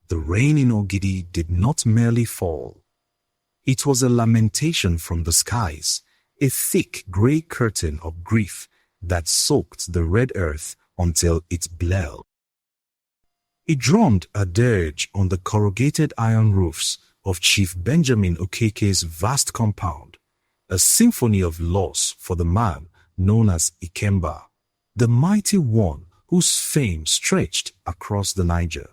The rain in Ogidi did not merely fall. It was a lamentation from the skies, a thick grey curtain of grief that soaked the red earth until it bled. It drummed a dirge on the corrugated iron roofs of Chief Benjamin Okeke's vast compound, a symphony of loss for the man known as Ikemba, the mighty one whose fame stretched across the Niger.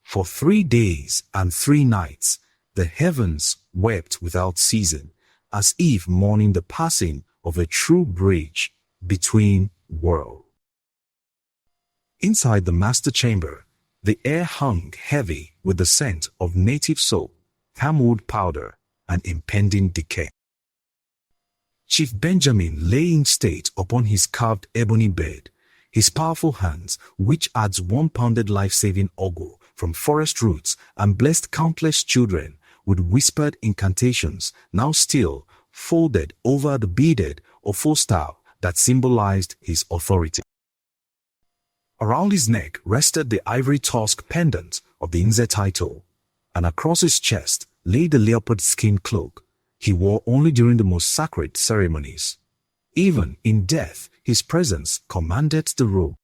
For 3 days and 3 nights, the heavens wept without ceasing, as if mourning the passing of a true bridge between worlds. Inside the master chamber, the air hung heavy with the scent of native soap, camwood powder, and impending decay. Chief Benjamin lay in state upon his carved ebony bed, his powerful hands, which adds 1 pounded life-saving ogo from forest roots and blessed countless children with whispered incantations, now still folded over the beaded ofo staff that symbolized his authority. Around his neck rested the ivory tusk pendant of the Nze title, and across his chest lay the leopard skin cloak he wore only during the most sacred ceremonies. Even in death, his presence commanded the robe.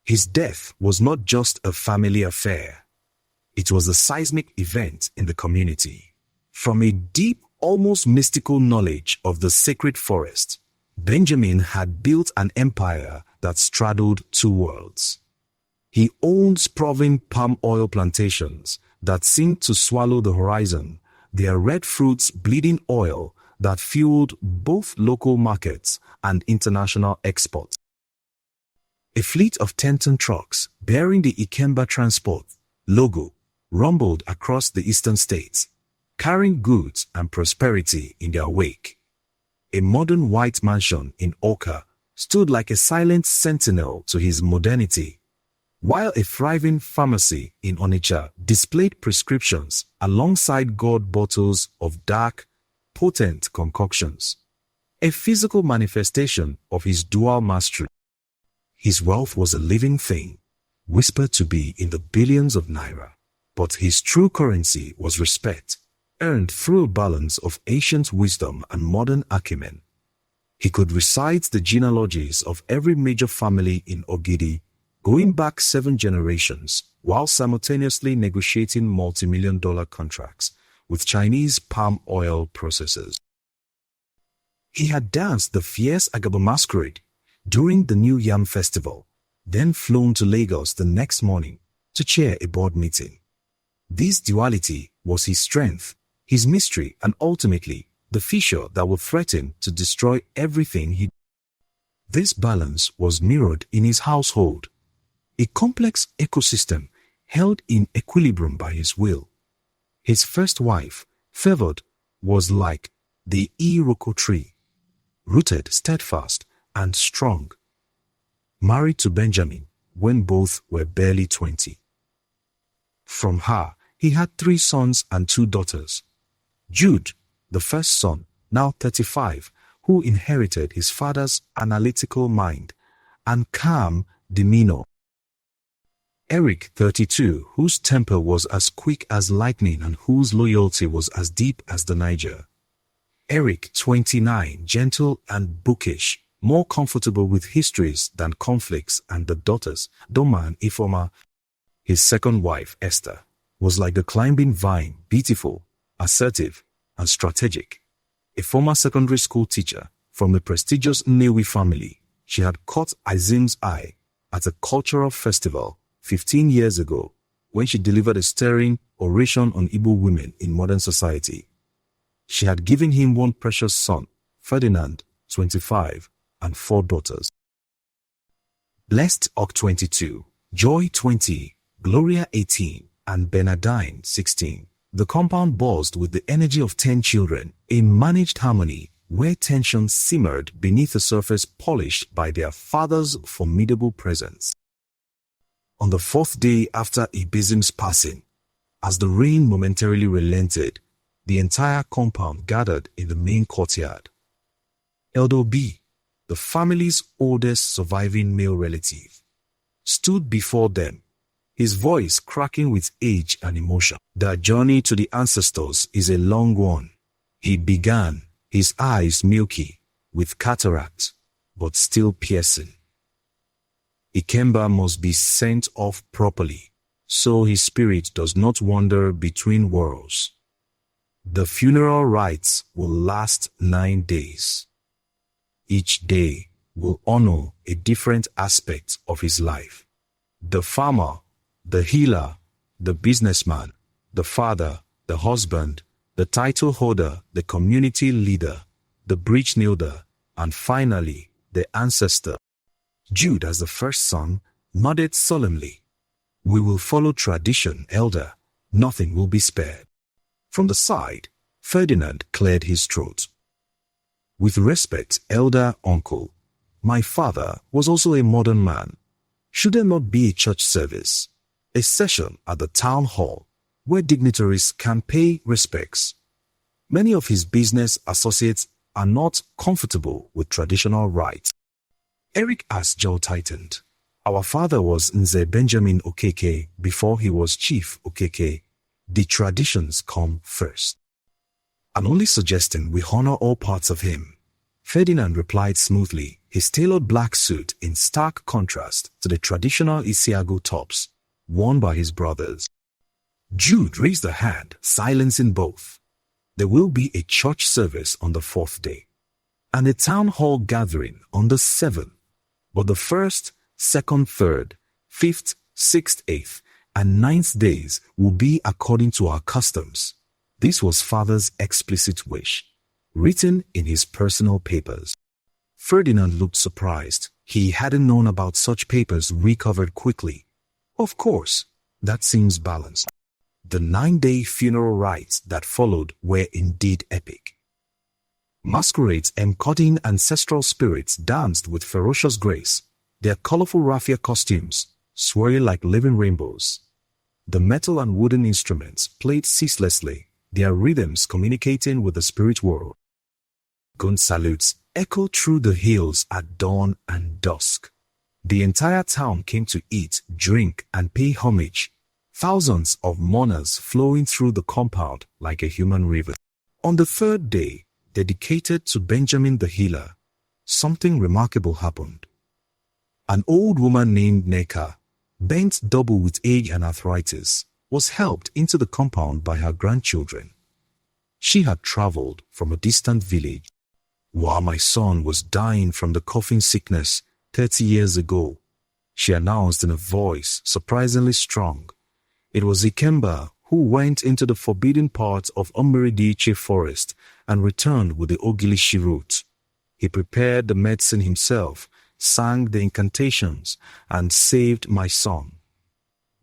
His death was not just a family affair. It was a seismic event in the community. From a deep, almost mystical knowledge of the sacred forest, Benjamin had built an empire that straddled 2 worlds. He owned sprawling palm oil plantations that seemed to swallow the horizon, their red fruits bleeding oil that fueled both local markets and international exports. A fleet of 10-ton trucks bearing the Ikemba transport logo rumbled across the eastern states, carrying goods and prosperity in their wake. A modern white mansion in Oka stood like a silent sentinel to his modernity, while a thriving pharmacy in Onitsha displayed prescriptions alongside gourd bottles of dark, potent concoctions, a physical manifestation of his dual mastery. His wealth was a living thing, whispered to be in the billions of naira, but his true currency was respect, earned through a balance of ancient wisdom and modern acumen. He could recite the genealogies of every major family in Ogidi, going back 7 generations, while simultaneously negotiating multi-million-dollar contracts with Chinese palm oil processors. He had danced the fierce Agaba masquerade during the New Yam Festival, then flown to Lagos the next morning to chair a board meeting. This duality was his strength, his mystery, and ultimately the fissure that would threaten to destroy everything he did. This balance was mirrored in his household, a complex ecosystem held in equilibrium by his will. His first wife, Favored, was like the iroko tree, rooted steadfast and strong. Married to Benjamin when both were barely 20. From her, he had 3 sons and 2 daughters. Jude, the first son, now 35, who inherited his father's analytical mind and calm demeanor. Eric, 32, whose temper was as quick as lightning and whose loyalty was as deep as the Niger. Eric, 29, gentle and bookish, more comfortable with histories than conflicts, and the daughters, Doma and Ifoma. His second wife, Esther, was like the climbing vine, beautiful, assertive, and strategic. A former secondary school teacher from the prestigious Nnewi family, she had caught Azim's eye at a cultural festival 15 years ago when she delivered a stirring oration on Igbo women in modern society. She had given him 1 precious son, Ferdinand, 25, and 4 daughters. Blessed Og 22, Joy 20, Gloria 18, and Bernardine 16. The compound buzzed with the energy of 10 children, a managed harmony where tension simmered beneath a surface polished by their father's formidable presence. On the 4th day after Ibizim's passing, as the rain momentarily relented, the entire compound gathered in the main courtyard. Elder B, the family's oldest surviving male relative, stood before them, his voice cracking with age and emotion. The journey to the ancestors is a long one. He began, his eyes milky, with cataract, but still piercing. Ikemba must be sent off properly, so his spirit does not wander between worlds. The funeral rites will last 9 days. Each day will honor a different aspect of his life. The farmer, the healer, the businessman, the father, the husband, the title holder, the community leader, the bridge builder, and finally, the ancestor. Jude, as the first son, nodded solemnly. "We will follow tradition, elder. Nothing will be spared." From the side, Ferdinand cleared his throat. "With respect, elder uncle, my father was also a modern man. Should there not be a church service, a session at the town hall, where dignitaries can pay respects? Many of his business associates are not comfortable with traditional rites." Eric's jaw tightened. "Our father was Nze Benjamin Okeke before he was Chief Okeke. The traditions come first." "I'm only suggesting we honor all parts of him," Ferdinand replied smoothly, his tailored black suit in stark contrast to the traditional Isiago tops worn by his brothers. Jude raised a hand, silencing both. "There will be a church service on the 4th day, and a town hall gathering on the 7th, but the 1st, 2nd, 3rd, 5th, 6th, 8th, and 9th days will be according to our customs." This was father's explicit wish, written in his personal papers. Ferdinand looked surprised. He hadn't known about such papers recovered quickly. Of course, that seems balanced. The 9-day funeral rites that followed were indeed epic. Masquerades embodying ancestral spirits danced with ferocious grace, their colorful raffia costumes swirling like living rainbows. The metal and wooden instruments played ceaselessly, their rhythms communicating with the spirit world. Gun salutes echoed through the hills at dawn and dusk. The entire town came to eat, drink, and pay homage, thousands of mourners flowing through the compound like a human river. On the 3rd day, dedicated to Benjamin the Healer, something remarkable happened. An old woman named Neka, bent double with age and arthritis, was helped into the compound by her grandchildren. She had traveled from a distant village. "While my son was dying from the coughing sickness 30 years ago," she announced in a voice surprisingly strong. It was Ikemba who went into the forbidden part of Umeridiche forest and returned with the Ogilishi root. He prepared the medicine himself, sang the incantations, and saved my son.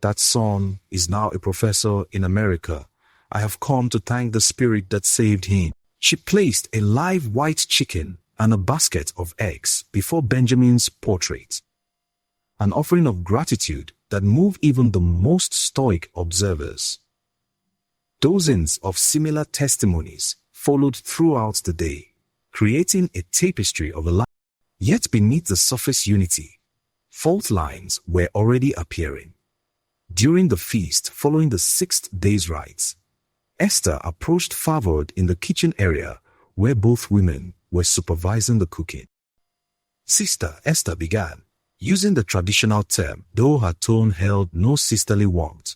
That son is now a professor in America. I have come to thank the spirit that saved him. She placed a live white chicken and a basket of eggs before Benjamin's portrait, an offering of gratitude that moved even the most stoic observers. Dozens of similar testimonies followed throughout the day, creating a tapestry of a life. Yet beneath the surface unity, fault lines were already appearing. During the feast following the 6th day's rites, Esther approached Favord in the kitchen area where both women were supervising the cooking. "Sister," Esther began, using the traditional term, though her tone held no sisterly warmth.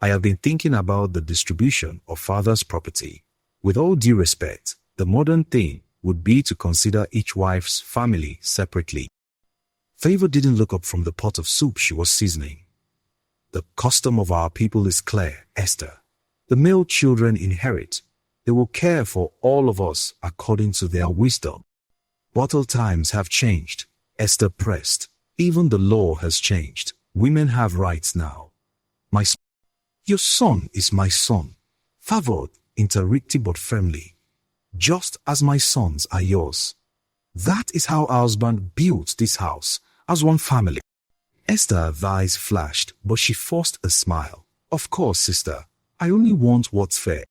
"I have been thinking about the distribution of father's property. With all due respect, the modern thing would be to consider each wife's family separately." Favor didn't look up from the pot of soup she was seasoning. "The custom of our people is clear, Esther. The male children inherit. They will care for all of us according to their wisdom." "Bottle times have changed," Esther pressed. "Even the law has changed. Women have rights now." "Your son is my son," Favor interrupted but firmly. "Just as my sons are yours. That is how our husband built this house, as one family." Esther's eyes flashed, but she forced a smile. "Of course, sister. I only want what's fair."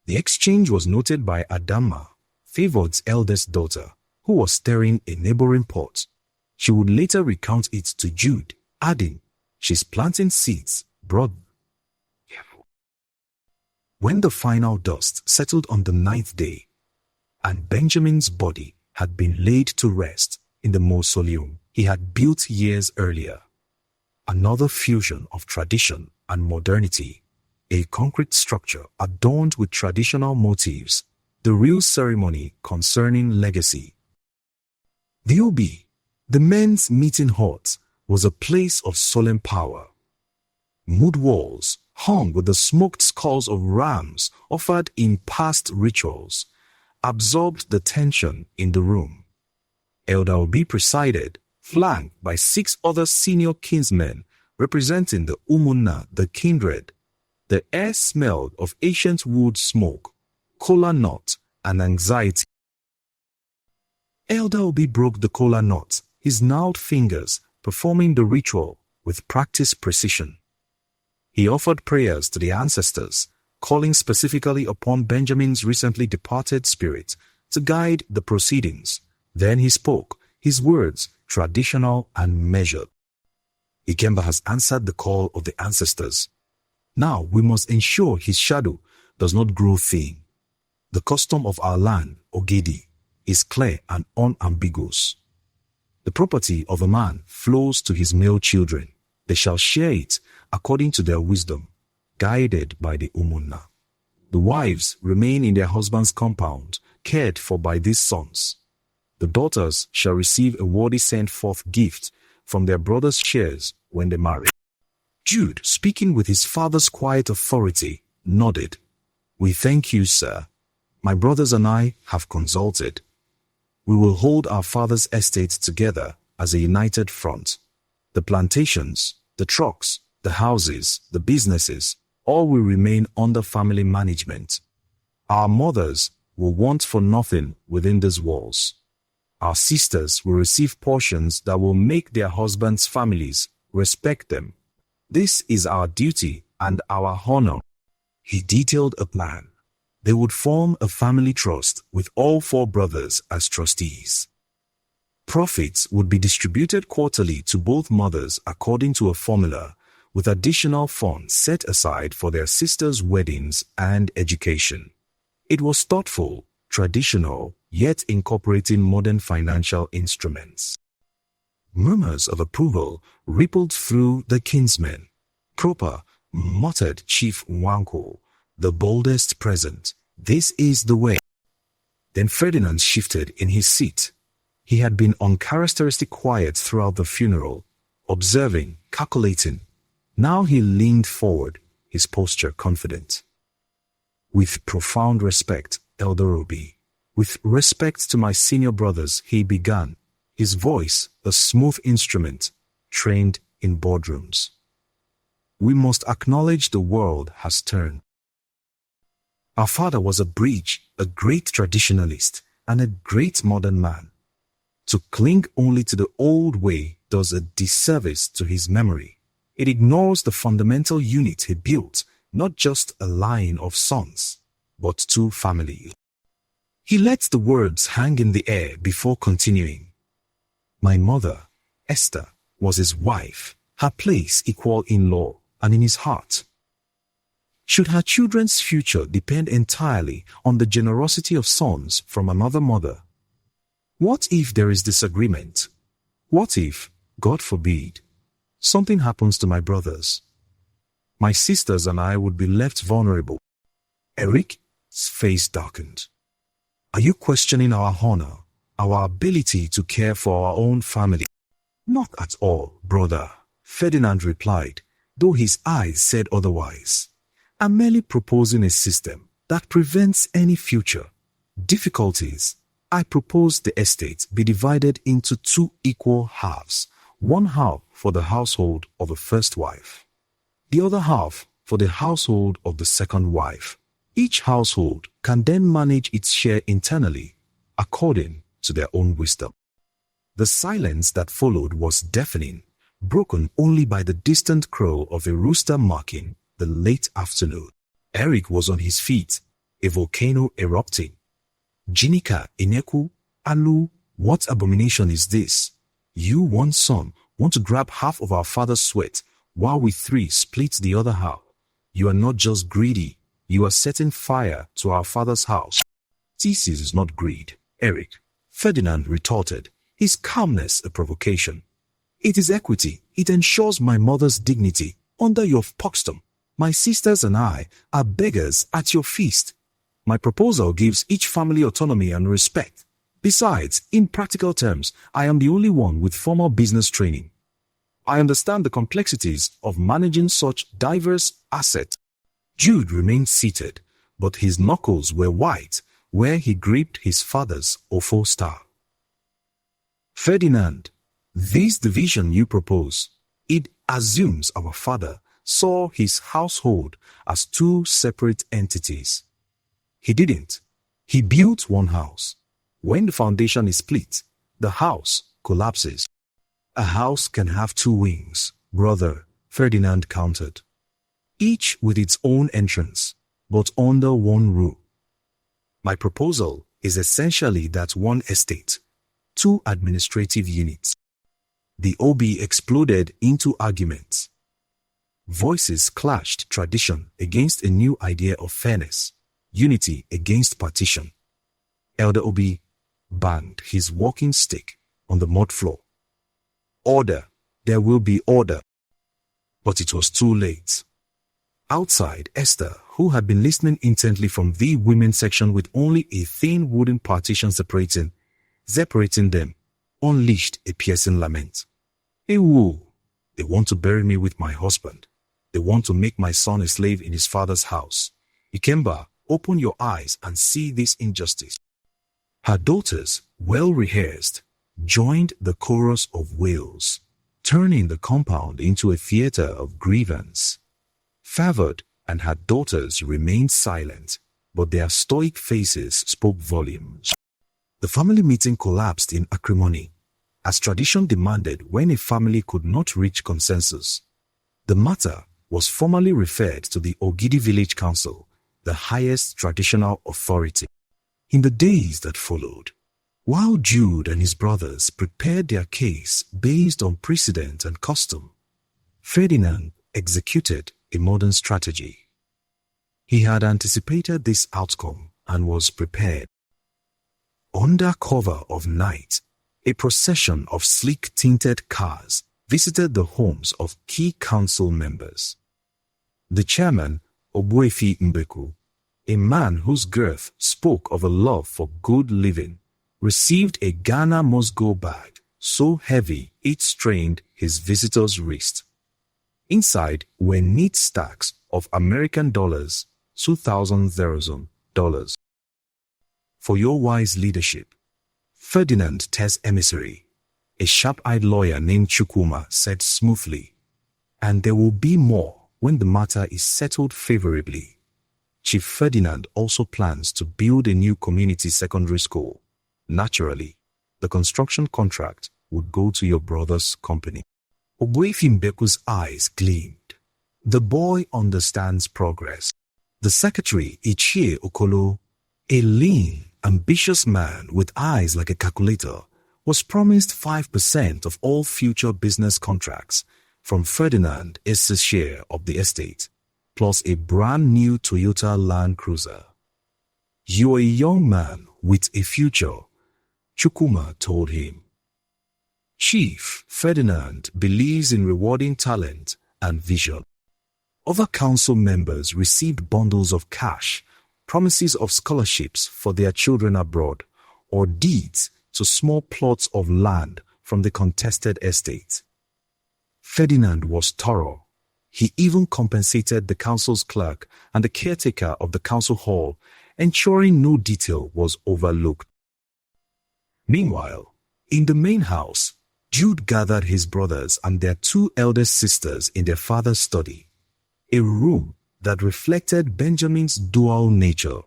The exchange was noted by Adama, Favor's eldest daughter, who was stirring a neighboring pot. She would later recount it to Jude, adding, She's planting seeds, brother. Careful. When the final dust settled on the 9th day, and Benjamin's body had been laid to rest in the mausoleum he had built years earlier, another fusion of tradition and modernity, a concrete structure adorned with traditional motifs, the real ceremony concerning legacy. The Obi, the men's meeting hut, was a place of solemn power. Mud walls hung with the smoked skulls of rams offered in past rituals absorbed the tension in the room. Elder Obi presided, flanked by 6 other senior kinsmen representing the Umunna, the kindred. The air smelled of ancient wood smoke, kola nut, and anxiety. Elder Obi broke the kola nut, his gnarled fingers performing the ritual with practiced precision. He offered prayers to the ancestors, calling specifically upon Benjamin's recently departed spirit to guide the proceedings. Then he spoke, his words traditional and measured. Ikemba has answered the call of the ancestors. Now we must ensure his shadow does not grow thin. The custom of our land, Ogidi, is clear and unambiguous. The property of a man flows to his male children. They shall share it according to their wisdom, guided by the Umunna. The wives remain in their husband's compound, cared for by these sons. The daughters shall receive a worthy sent-forth gift from their brothers' shares when they marry. Jude, speaking with his father's quiet authority, nodded. We thank you, sir. My brothers and I have consulted. We will hold our father's estate together as a united front. The plantations, the trucks, the houses, the businesses, all will remain under family management. Our mothers will want for nothing within these walls. Our sisters will receive portions that will make their husbands' families respect them. This is our duty and our honor. He detailed a plan. They would form a family trust with all 4 brothers as trustees. Profits would be distributed quarterly to both mothers according to a formula, with additional funds set aside for their sisters' weddings and education. It was thoughtful, traditional, yet incorporating modern financial instruments. Murmurs of approval rippled through the kinsmen. Proper, muttered Chief Nwanko, the boldest present. This is the way. Then Ferdinand shifted in his seat. He had been uncharacteristic quiet throughout the funeral, observing, calculating. Now he leaned forward, his posture confident. With profound respect, Elder Obi, with respect to my senior brothers, he began, his voice a smooth instrument, trained in boardrooms. We must acknowledge the world has turned. Our father was a bridge, a great traditionalist, and a great modern man. To cling only to the old way does a disservice to his memory. It ignores the fundamental unit he built, not just a line of sons, but 2 families. He let the words hang in the air before continuing. My mother, Esther, was his wife, her place equal in law and in his heart. Should her children's future depend entirely on the generosity of sons from another mother? What if there is disagreement? What if, God forbid, something happens to my brothers? My sisters and I would be left vulnerable. Eric's face darkened. Are you questioning our honor, our ability to care for our own family? Not at all, brother, Ferdinand replied, though his eyes said otherwise. I'm merely proposing a system that prevents any future difficulties. I propose the estate be divided into 2 equal halves, 1 half for the household of the first wife, the other half for the household of the second wife. Each household can then manage its share internally, according to their own wisdom. The silence that followed was deafening, broken only by the distant crow of a rooster marking the late afternoon. Eric was on his feet, a volcano erupting. Jinika, Ineku, Alu, what abomination is this? You, one son, want to grab half of our father's sweat, while we three split the other half. You are not just greedy, you are setting fire to our father's house. This is not greed, Eric, Ferdinand retorted, his calmness a provocation. It is equity. It ensures my mother's dignity. Under your poxdom, my sisters and I are beggars at your feast. My proposal gives each family autonomy and respect. Besides, in practical terms, I am the only one with formal business training. I understand the complexities of managing such diverse assets. Jude remained seated, but his knuckles were white where he gripped his father's Ofo star. Ferdinand, this division you propose, it assumes our father saw his household as two separate entities. He didn't. He built one house. When the foundation is split, the house collapses. A house can have two wings, brother, Ferdinand countered. Each with its own entrance, but under one roof. My proposal is essentially that one estate, two administrative units. The OB exploded into arguments. Voices clashed, tradition against a new idea of fairness, unity against partition. Elder OB banged his walking stick on the mud floor. Order, there will be order. But it was too late. Outside, Esther, who had been listening intently from the women's section with only a thin wooden partition separating them, unleashed a piercing lament. Hey, woo! They want to bury me with my husband. They want to make my son a slave in his father's house. Ikemba, open your eyes and see this injustice. Her daughters, well rehearsed, joined the chorus of wails, turning the compound into a theater of grievance. Favored and her daughters remained silent, but their stoic faces spoke volumes. The family meeting collapsed in acrimony, as tradition demanded when a family could not reach consensus. The matter was formally referred to the Ogidi village council, the highest traditional authority. In the days that followed, while Jude and his brothers prepared their case based on precedent and custom, Ferdinand executed a modern strategy. He had anticipated this outcome and was prepared. Under cover of night, a procession of sleek-tinted cars visited the homes of key council members. The chairman, Ogbuefi Mbeku, a man whose girth spoke of a love for good living, received a Ghana must-go bag so heavy it strained his visitor's wrist. Inside were neat stacks of American dollars, 2,000 dollars. For your wise leadership, Ferdinand Tess emissary, a sharp-eyed lawyer named Chukwuma, said smoothly, and there will be more when the matter is settled favorably. Chief Ferdinand also plans to build a new community secondary school. Naturally, the construction contract would go to your brother's company. Ogbuefi Mbeku's eyes gleamed. The boy understands progress. The secretary, Ichie Okolo, a lean, ambitious man with eyes like a calculator, was promised 5% of all future business contracts from Ferdinand S.'s share of the estate, plus a brand new Toyota Land Cruiser. "You're a young man with a future," Chukwuma told him. Chief Ferdinand believes in rewarding talent and vision. Other council members received bundles of cash, promises of scholarships for their children abroad, or deeds to small plots of land from the contested estate. Ferdinand was thorough. He even compensated the council's clerk and the caretaker of the council hall, ensuring no detail was overlooked. Meanwhile, in the main house, Jude gathered his brothers and their two eldest sisters in their father's study, a room that reflected Benjamin's dual nature.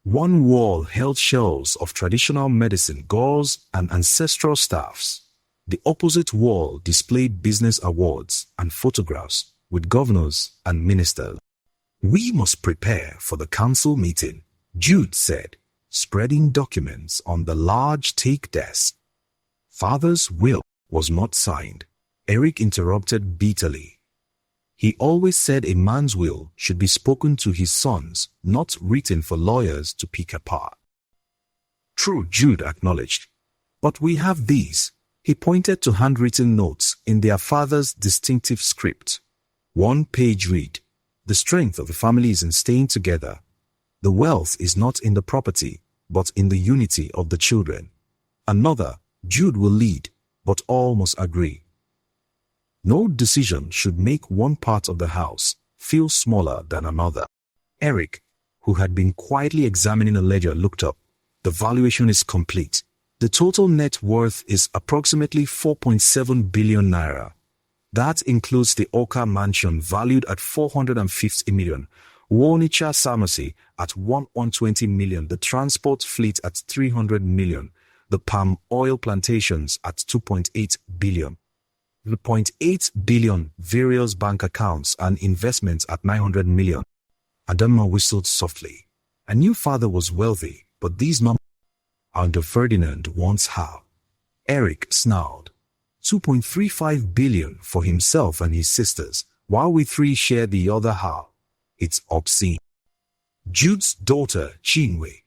One wall held shelves of traditional medicine, gauze, and ancestral staffs. The opposite wall displayed business awards and photographs with governors and ministers. "We must prepare for the council meeting," Jude said, spreading documents on the large teak desk. Father's will was not signed, Eric interrupted bitterly. He always said a man's will should be spoken to his sons, not written for lawyers to pick apart. True, Jude acknowledged. But we have these. He pointed to handwritten notes in their father's distinctive script. One page read, "The strength of the family is in staying together. The wealth is not in the property, but in the unity of the children." Another, "Jude will lead, but all must agree. No decision should make one part of the house feel smaller than another." Eric, who had been quietly examining a ledger, looked up. "The valuation is complete. The total net worth is approximately 4.7 billion naira. That includes the Oka mansion valued at 450 million, Warnicha Pharmacy at 120 million, the transport fleet at 300 million, the palm oil plantations at 2.8 billion, the 0.8 billion various bank accounts and investments at 900 million. Adama whistled softly. I knew father was wealthy, but these numbers under Ferdinand wants how. Eric snarled. 2.35 billion for himself and his sisters, while we three share the other half. It's obscene. Jude's daughter, Chinwe,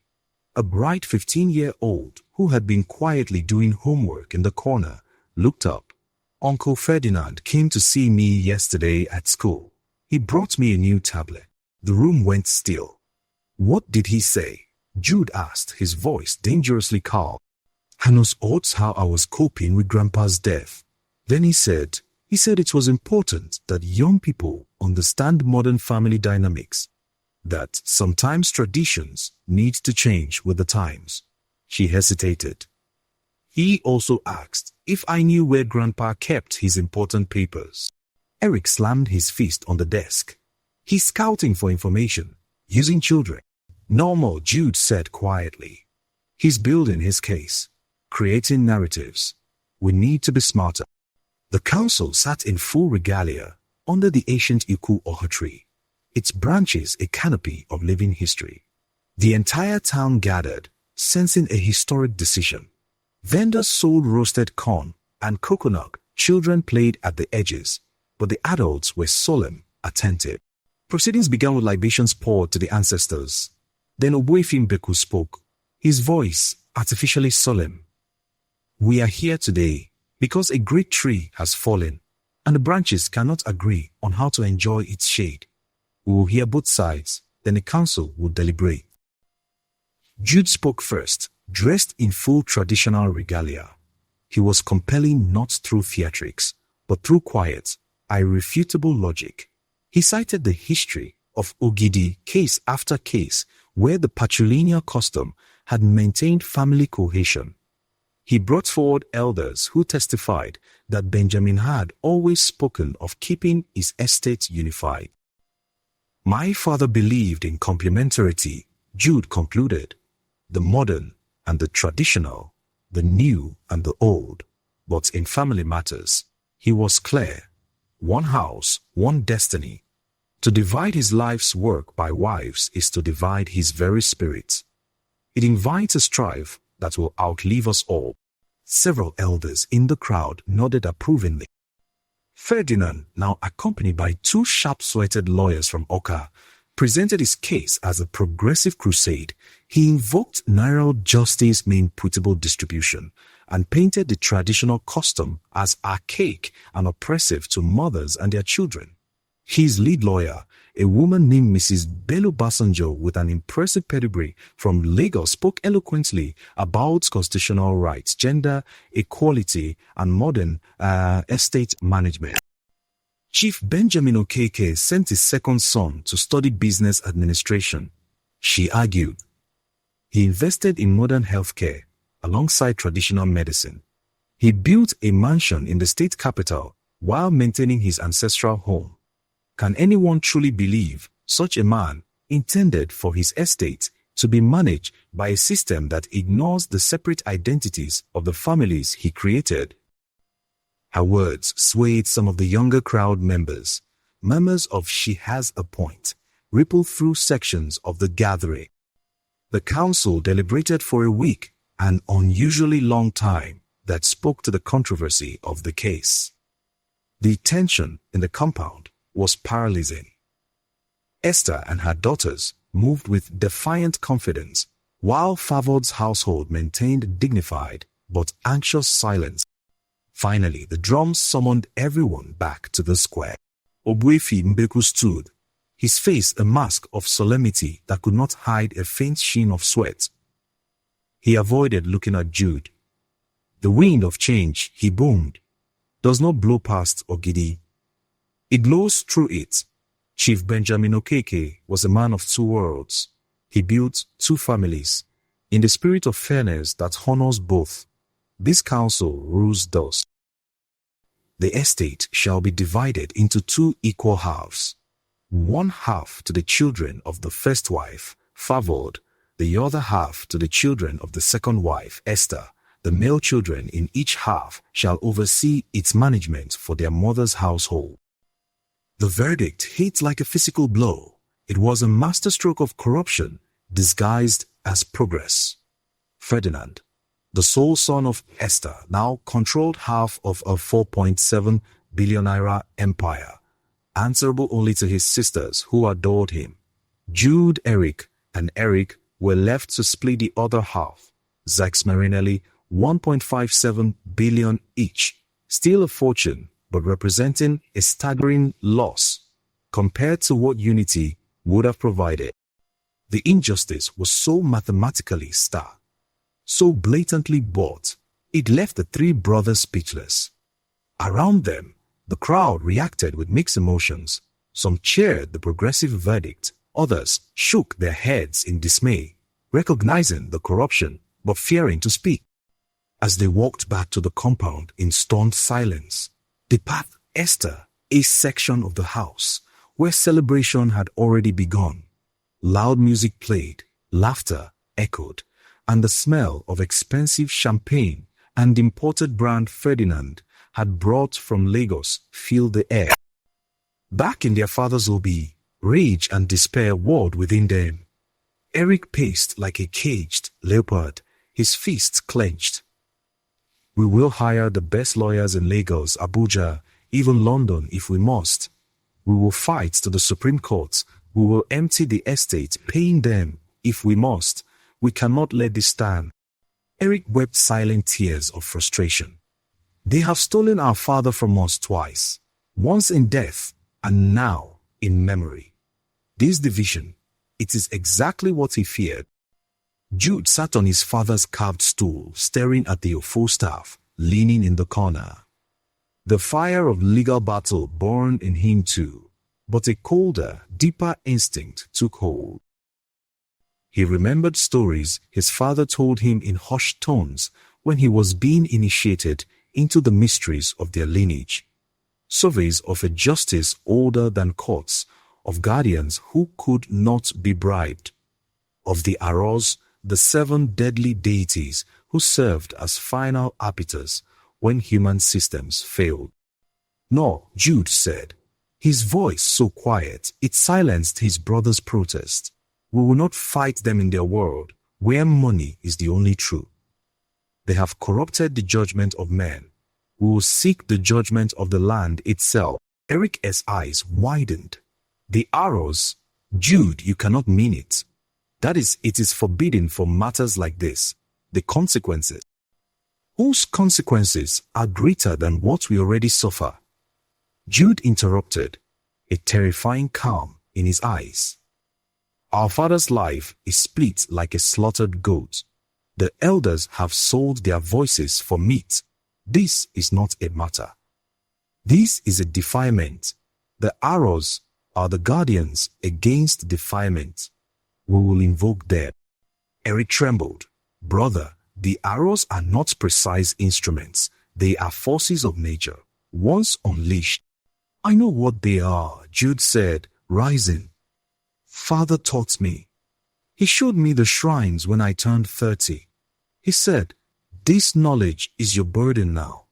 a bright 15-year-old who had been quietly doing homework in the corner, looked up. Uncle Ferdinand came to see me yesterday at school. He brought me a new tablet. The room went still. What did he say? Jude asked, his voice dangerously calm. Hanos asked how I was coping with Grandpa's death. Then he said it was important that young people understand modern family dynamics, that sometimes traditions need to change with the times. She hesitated. He also asked if I knew where Grandpa kept his important papers. Eric slammed his fist on the desk. He's scouting for information, using children. Normal, Jude said quietly. He's building his case, creating narratives. We need to be smarter. The council sat in full regalia under the ancient Iku Oha tree, its branches a canopy of living history. The entire town gathered, sensing a historic decision. Vendors sold roasted corn and coconut. Children played at the edges, but the adults were solemn, attentive. Proceedings began with libations poured to the ancestors. Then Obuefim Beku spoke, his voice artificially solemn. We are here today because a great tree has fallen, and the branches cannot agree on how to enjoy its shade. We will hear both sides, then the council will deliberate. Jude spoke first, dressed in full traditional regalia. He was compelling not through theatrics, but through quiet, irrefutable logic. He cited the history of Ogidi case after case where the patrilineal custom had maintained family cohesion. He brought forward elders who testified that Benjamin had always spoken of keeping his estate unified. My father believed in complementarity, Jude concluded, the modern and the traditional, the new and the old. But in family matters, he was clear. One house, one destiny. To divide his life's work by wives is to divide his very spirit. It invites a strife that will outlive us all. Several elders in the crowd nodded approvingly. Ferdinand, now accompanied by two sharp-sweated lawyers from Oka, presented his case as a progressive crusade. He invoked naira justice imputable distribution and painted the traditional custom as archaic and oppressive to mothers and their children. His lead lawyer, a woman named Mrs. Bello Basanjo with an impressive pedigree from Lagos, spoke eloquently about constitutional rights, gender equality, and modern estate management. Chief Benjamin Okeke sent his second son to study business administration. She argued. He invested in modern healthcare alongside traditional medicine. He built a mansion in the state capital while maintaining his ancestral home. Can anyone truly believe such a man intended for his estate to be managed by a system that ignores the separate identities of the families he created? Her words swayed some of the younger crowd members. Murmurs of "she has a point" rippled through sections of the gathering. The council deliberated for a week, an unusually long time that spoke to the controversy of the case. The tension in the compound was paralyzing. Esther and her daughters moved with defiant confidence, while Favord's household maintained dignified but anxious silence. Finally, the drums summoned everyone back to the square. Ogbuefi Mbeku stood, his face a mask of solemnity that could not hide a faint sheen of sweat. He avoided looking at Jude. The wind of change, he boomed, does not blow past Ogidi. It blows through it. Chief Benjamin Okeke was a man of two worlds. He built two families, in the spirit of fairness that honors both. This council rules thus. The estate shall be divided into two equal halves. One half to the children of the first wife, Favord, the other half to the children of the second wife, Esther. The male children in each half shall oversee its management for their mother's household. The verdict hit like a physical blow. It was a masterstroke of corruption disguised as progress. Ferdinand, the sole son of Esther, now controlled half of a 4.7 billion naira empire, answerable only to his sisters who adored him. Jude, Eric, and Eric were left to split the other half. Zax Marinelli, 1.57 billion each, still a fortune, but representing a staggering loss compared to what unity would have provided. The injustice was so mathematically stark, so blatantly bought, it left the three brothers speechless. Around them, the crowd reacted with mixed emotions. Some cheered the progressive verdict, others shook their heads in dismay, recognizing the corruption but fearing to speak. As they walked back to the compound in stunned silence, they passed Esther, a section of the house where celebration had already begun. Loud music played, laughter echoed, and the smell of expensive champagne and imported brand Ferdinand had brought from Lagos filled the air. Back in their father's obi, rage and despair warred within them. Eric paced like a caged leopard, his fists clenched. We will hire the best lawyers in Lagos, Abuja, even London if we must. We will fight to the Supreme Court. We will empty the estate, paying them if we must. We cannot let this stand. Eric wept silent tears of frustration. They have stolen our father from us twice, once in death and now in memory. This division, it is exactly what he feared. Jude sat on his father's carved stool, staring at the Ofo staff, leaning in the corner. The fire of legal battle burned in him too, but a colder, deeper instinct took hold. He remembered stories his father told him in hushed tones when he was being initiated into the mysteries of their lineage. Surveys of a justice older than courts, of guardians who could not be bribed, of the Arọs, the 7 deadly deities who served as final arbiters when human systems failed. No, Jude said, his voice so quiet it silenced his brother's protest. We will not fight them in their world, where money is the only truth. They have corrupted the judgment of men. We will seek the judgment of the land itself. Eric's eyes widened. The Arọs, Jude, you cannot mean it. That is, it is forbidden for matters like this. The consequences. Whose consequences are greater than what we already suffer? Jude interrupted, a terrifying calm in his eyes. Our father's life is split like a slaughtered goat. The elders have sold their voices for meat. This is not a matter. This is a defilement. The Arọs are the guardians against defilement. We will invoke them. Eric trembled. Brother, the Arọs are not precise instruments. They are forces of nature, once unleashed. I know what they are, Jude said, rising. Father taught me. He showed me the shrines when I turned 30. He said, this knowledge is your burden now.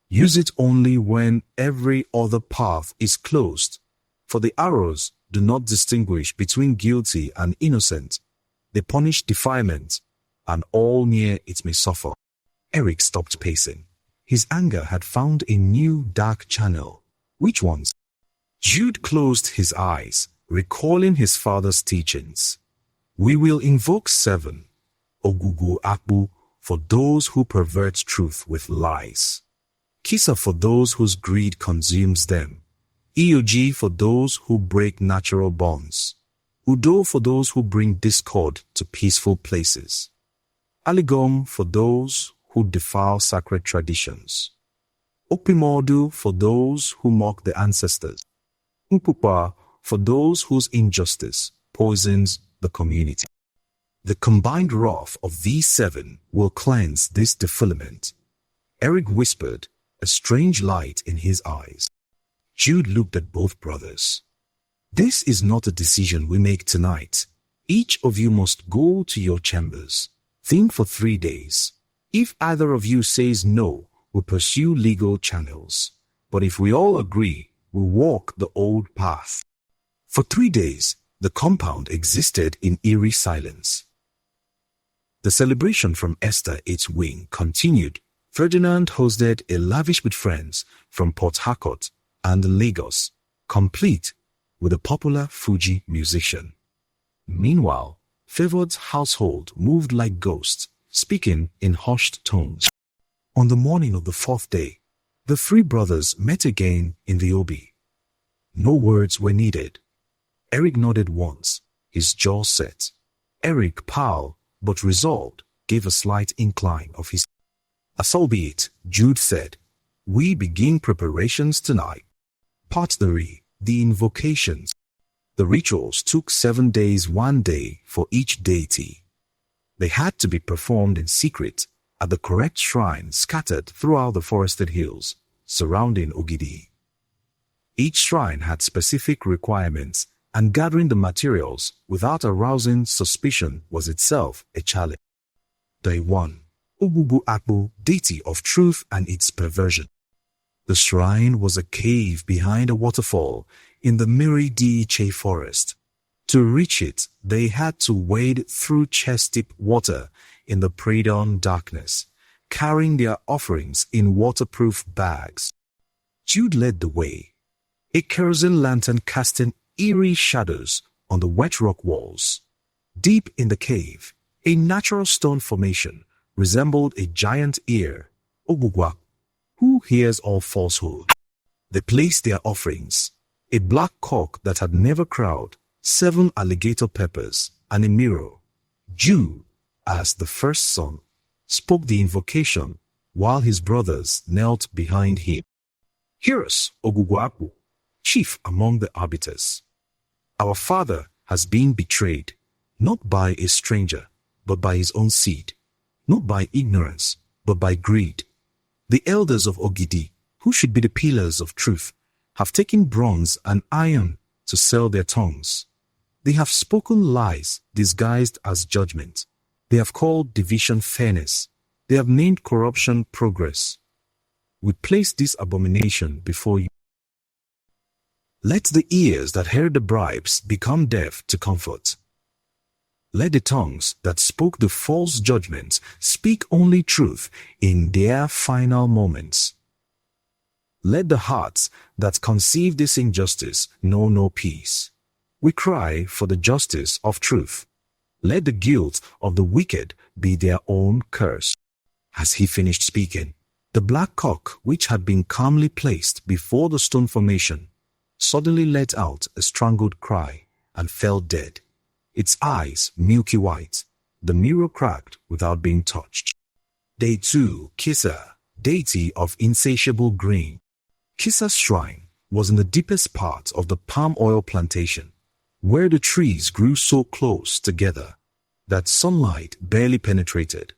Use it only when every other path is closed. For the Arọs do not distinguish between guilty and innocent. They punish defilement, and all near it may suffer. Eric stopped pacing. His anger had found a new dark channel. Which ones? Jude closed his eyes, recalling his father's teachings. We will invoke 7, Ogugu Akbu, for those who pervert truth with lies. Kisa for those whose greed consumes them. Iyoji for those who break natural bonds. Udo for those who bring discord to peaceful places. Aligom for those who defile sacred traditions. Opimodu for those who mock the ancestors. Mpupa for those whose injustice poisons the community. The combined wrath of these 7 will cleanse this defilement. Eric whispered, a strange light in his eyes. Jude looked at both brothers. This is not a decision we make tonight. Each of you must go to your chambers. Think for 3 days. If either of you says no, we'll pursue legal channels. But if we all agree, we'll walk the old path. For 3 days, the compound existed in eerie silence. The celebration from Esther its wing continued. Ferdinand hosted a lavish with friends from Port Harcourt and Lagos, complete with a popular Fuji musician. Meanwhile, Favored's household moved like ghosts, speaking in hushed tones. On the morning of the 4th day, the 3 brothers met again in the Obi. No words were needed. Eric nodded once, his jaw set. Eric, pale but resolved, gave a slight incline of his. As albeit, Jude said, we begin preparations tonight. Part 3. The invocations. The rituals took 7 days, 1 day for each deity. They had to be performed in secret at the correct shrine scattered throughout the forested hills surrounding Ogidi. Each shrine had specific requirements, and gathering the materials without arousing suspicion was itself a challenge. Day 1. Ogugu Akbu, deity of truth and its perversion. The shrine was a cave behind a waterfall in the Miri-Che forest. To reach it, they had to wade through chest-deep water in the pre-dawn darkness, carrying their offerings in waterproof bags. Jude led the way, a kerosene lantern casting eerie shadows on the wet rock walls. Deep in the cave, a natural stone formation resembled a giant ear, Ogugwa, who hears all falsehood. They placed their offerings, a black cock that had never crowed, 7 alligator peppers, and a mirror. Jude, as the first son, spoke the invocation while his brothers knelt behind him. Hear us, Ogugwaku, chief among the arbiters. Our father has been betrayed, not by a stranger, but by his own seed, not by ignorance, but by greed. The elders of Ogidi, who should be the pillars of truth, have taken bronze and iron to sell their tongues. They have spoken lies disguised as judgment. They have called division fairness. They have named corruption progress. We place this abomination before you. Let the ears that heard the bribes become deaf to comfort. Let the tongues that spoke the false judgments speak only truth in their final moments. Let the hearts that conceive this injustice know no peace. We cry for the justice of truth. Let the guilt of the wicked be their own curse. As he finished speaking, the black cock, which had been calmly placed before the stone formation, suddenly let out a strangled cry and fell dead, its eyes milky white, the mirror cracked without being touched. Day 2. Kisa, deity of insatiable grain. Kisa's shrine was in the deepest part of the palm oil plantation, where the trees grew so close together that sunlight barely penetrated.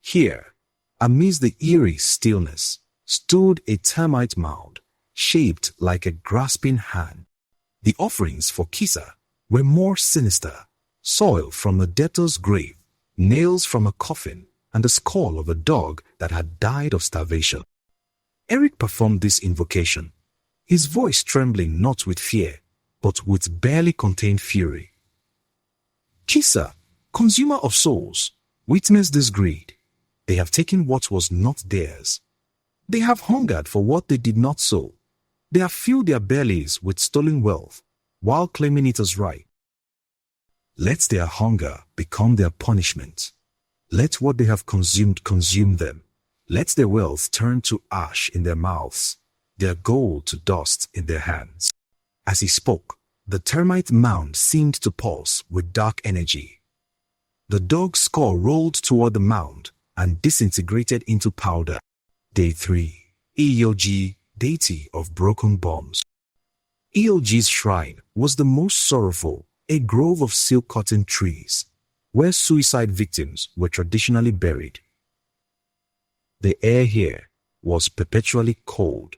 Here, amidst the eerie stillness, stood a termite mound, shaped like a grasping hand. The offerings for Kisa were more sinister: soil from a debtor's grave, nails from a coffin, and the skull of a dog that had died of starvation. Eric performed this invocation, his voice trembling not with fear, but with barely contained fury. Kisa, consumer of souls, witness this greed. They have taken what was not theirs. They have hungered for what they did not sow. They have filled their bellies with stolen wealth, while claiming it as right. Let their hunger become their punishment. Let what they have consumed consume them. Let their wealth turn to ash in their mouths, their gold to dust in their hands. As he spoke, the termite mound seemed to pulse with dark energy. The dog's skull rolled toward the mound and disintegrated into powder. Day 3. Eogi, deity of broken bombs. Eogi's shrine was the most sorrowful, a grove of silk cotton trees, where suicide victims were traditionally buried. The air here was perpetually cold,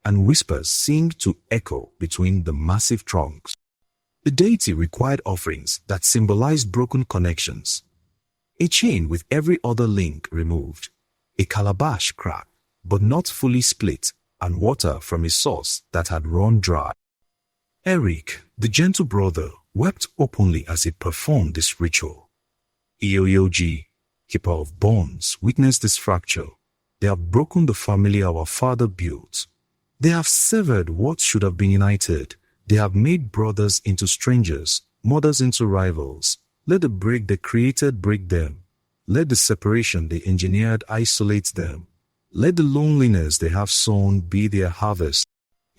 and whispers seemed to echo between the massive trunks. The deity required offerings that symbolized broken connections. A chain with every other link removed, a calabash cracked but not fully split, and water from a source that had run dry. Eric, the gentle brother, wept openly as he performed this ritual. Eogi, keeper of bonds, witnessed this fracture. They have broken the family our father built. They have severed what should have been united. They have made brothers into strangers, mothers into rivals. Let the break they created break them. Let the separation they engineered isolate them. Let the loneliness they have sown be their harvest.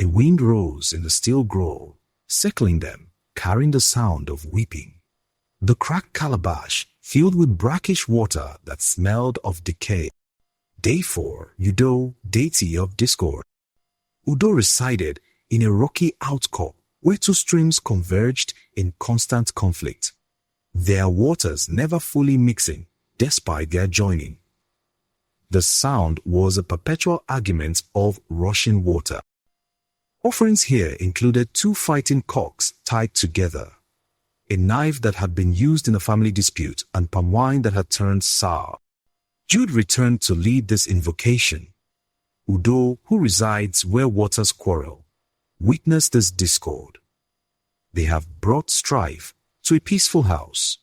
A wind rose in the still grove, circling them, carrying the sound of weeping. The cracked calabash filled with brackish water that smelled of decay. Day 4. Udo, deity of discord. Udo resided in a rocky outcrop where two streams converged in constant conflict, their waters never fully mixing despite their joining. The sound was a perpetual argument of rushing water. Offerings here included 2 fighting cocks tied together, a knife that had been used in a family dispute, and palm wine that had turned sour. Jude returned to lead this invocation. Udo, who resides where waters quarrel, witnessed this discord. They have brought strife to a peaceful house.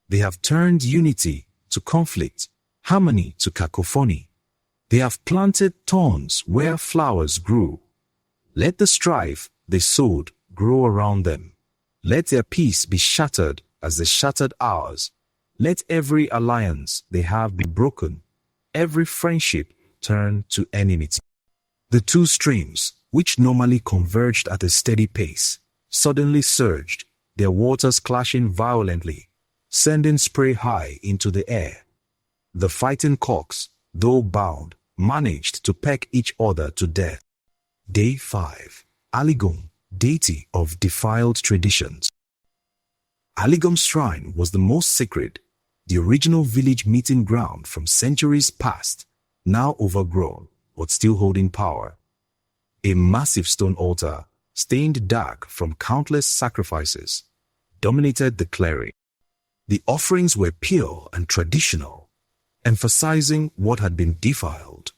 They have turned unity to conflict, harmony to cacophony. They have planted thorns where flowers grew. Let the strife they sowed grow around them. Let their peace be shattered as they shattered ours. Let every alliance they have be broken, every friendship turn to enmity. The 2 streams, which normally converged at a steady pace, suddenly surged, their waters clashing violently, sending spray high into the air. The fighting cocks, though bound, managed to peck each other to death. Day 5. Aligom, deity of defiled traditions. Aligom's shrine was the most sacred, the original village meeting ground from centuries past, now overgrown but still holding power. A massive stone altar, stained dark from countless sacrifices, dominated the clearing. The offerings were pure and traditional, emphasizing what had been defiled.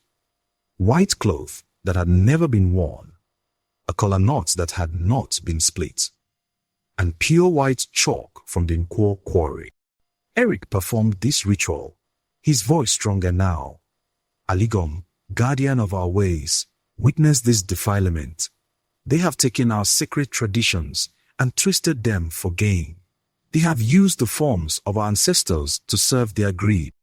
White cloth that had never been worn, a collar knot that had not been split, and pure white chalk from the Nkwo quarry. Eric performed this ritual, his voice stronger now. Aligom, guardian of our ways, witness this defilement. They have taken our sacred traditions and twisted them for gain. They have used the forms of our ancestors to serve their greed.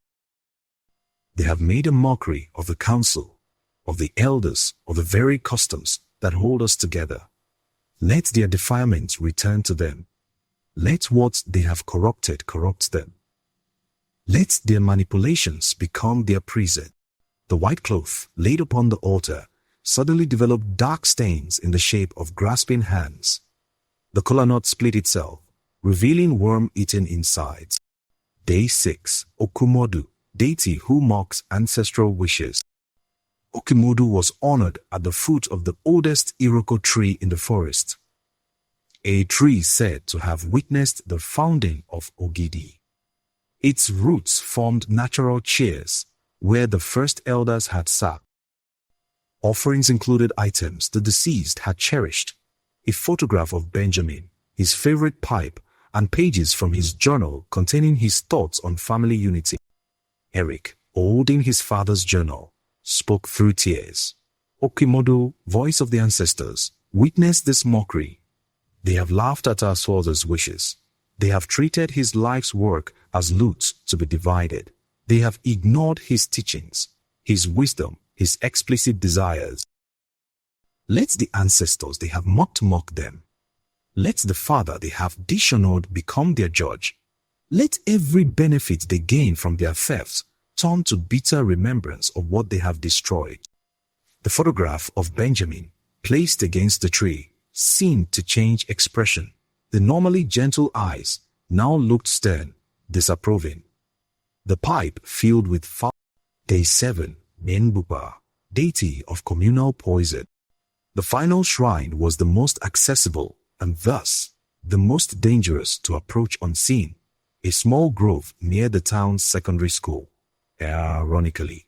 They have made a mockery of the council, of the elders, of the very customs that hold us together. Let their defilements return to them. Let what they have corrupted corrupt them. Let their manipulations become their prison. The white cloth laid upon the altar suddenly developed dark stains in the shape of grasping hands. The collar knot split itself, revealing worm-eaten insides. Day 6. Okumodu, deity who mocks ancestral wishes. Okimodu was honored at the foot of the oldest Iroko tree in the forest, a tree said to have witnessed the founding of Ogidi. Its roots formed natural chairs where the first elders had sat. Offerings included items the deceased had cherished, a photograph of Benjamin, his favorite pipe, and pages from his journal containing his thoughts on family unity. Eric, holding his father's journal, spoke through tears. Okimodo, voice of the ancestors, witness this mockery. They have laughed at our father's wishes. They have treated his life's work as loot to be divided. They have ignored his teachings, his wisdom, his explicit desires. Let the ancestors they have mocked mock them. Let the father they have dishonored become their judge. Let every benefit they gain from their thefts turn to bitter remembrance of what they have destroyed. The photograph of Benjamin, placed against the tree, seemed to change expression. The normally gentle eyes now looked stern, disapproving. The pipe filled with fire. Day 7, Menbupa, deity of communal poison. The final shrine was the most accessible and thus the most dangerous to approach unseen. A small grove near the town's secondary school. Ironically,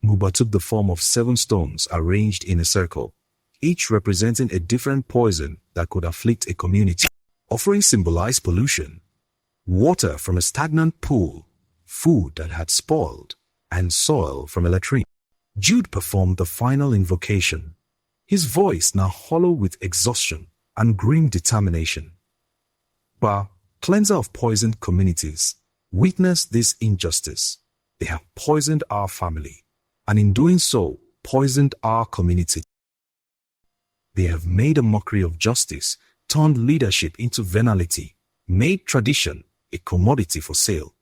Muba took the form of 7 stones arranged in a circle, each representing a different poison that could afflict a community. Offering symbolized pollution, water from a stagnant pool, food that had spoiled, and soil from a latrine. Jude performed the final invocation, his voice now hollow with exhaustion and grim determination. Ba, cleanser of poisoned communities, witness this injustice. They have poisoned our family, and in doing so, poisoned our community. They have made a mockery of justice, turned leadership into venality, made tradition a commodity for sale.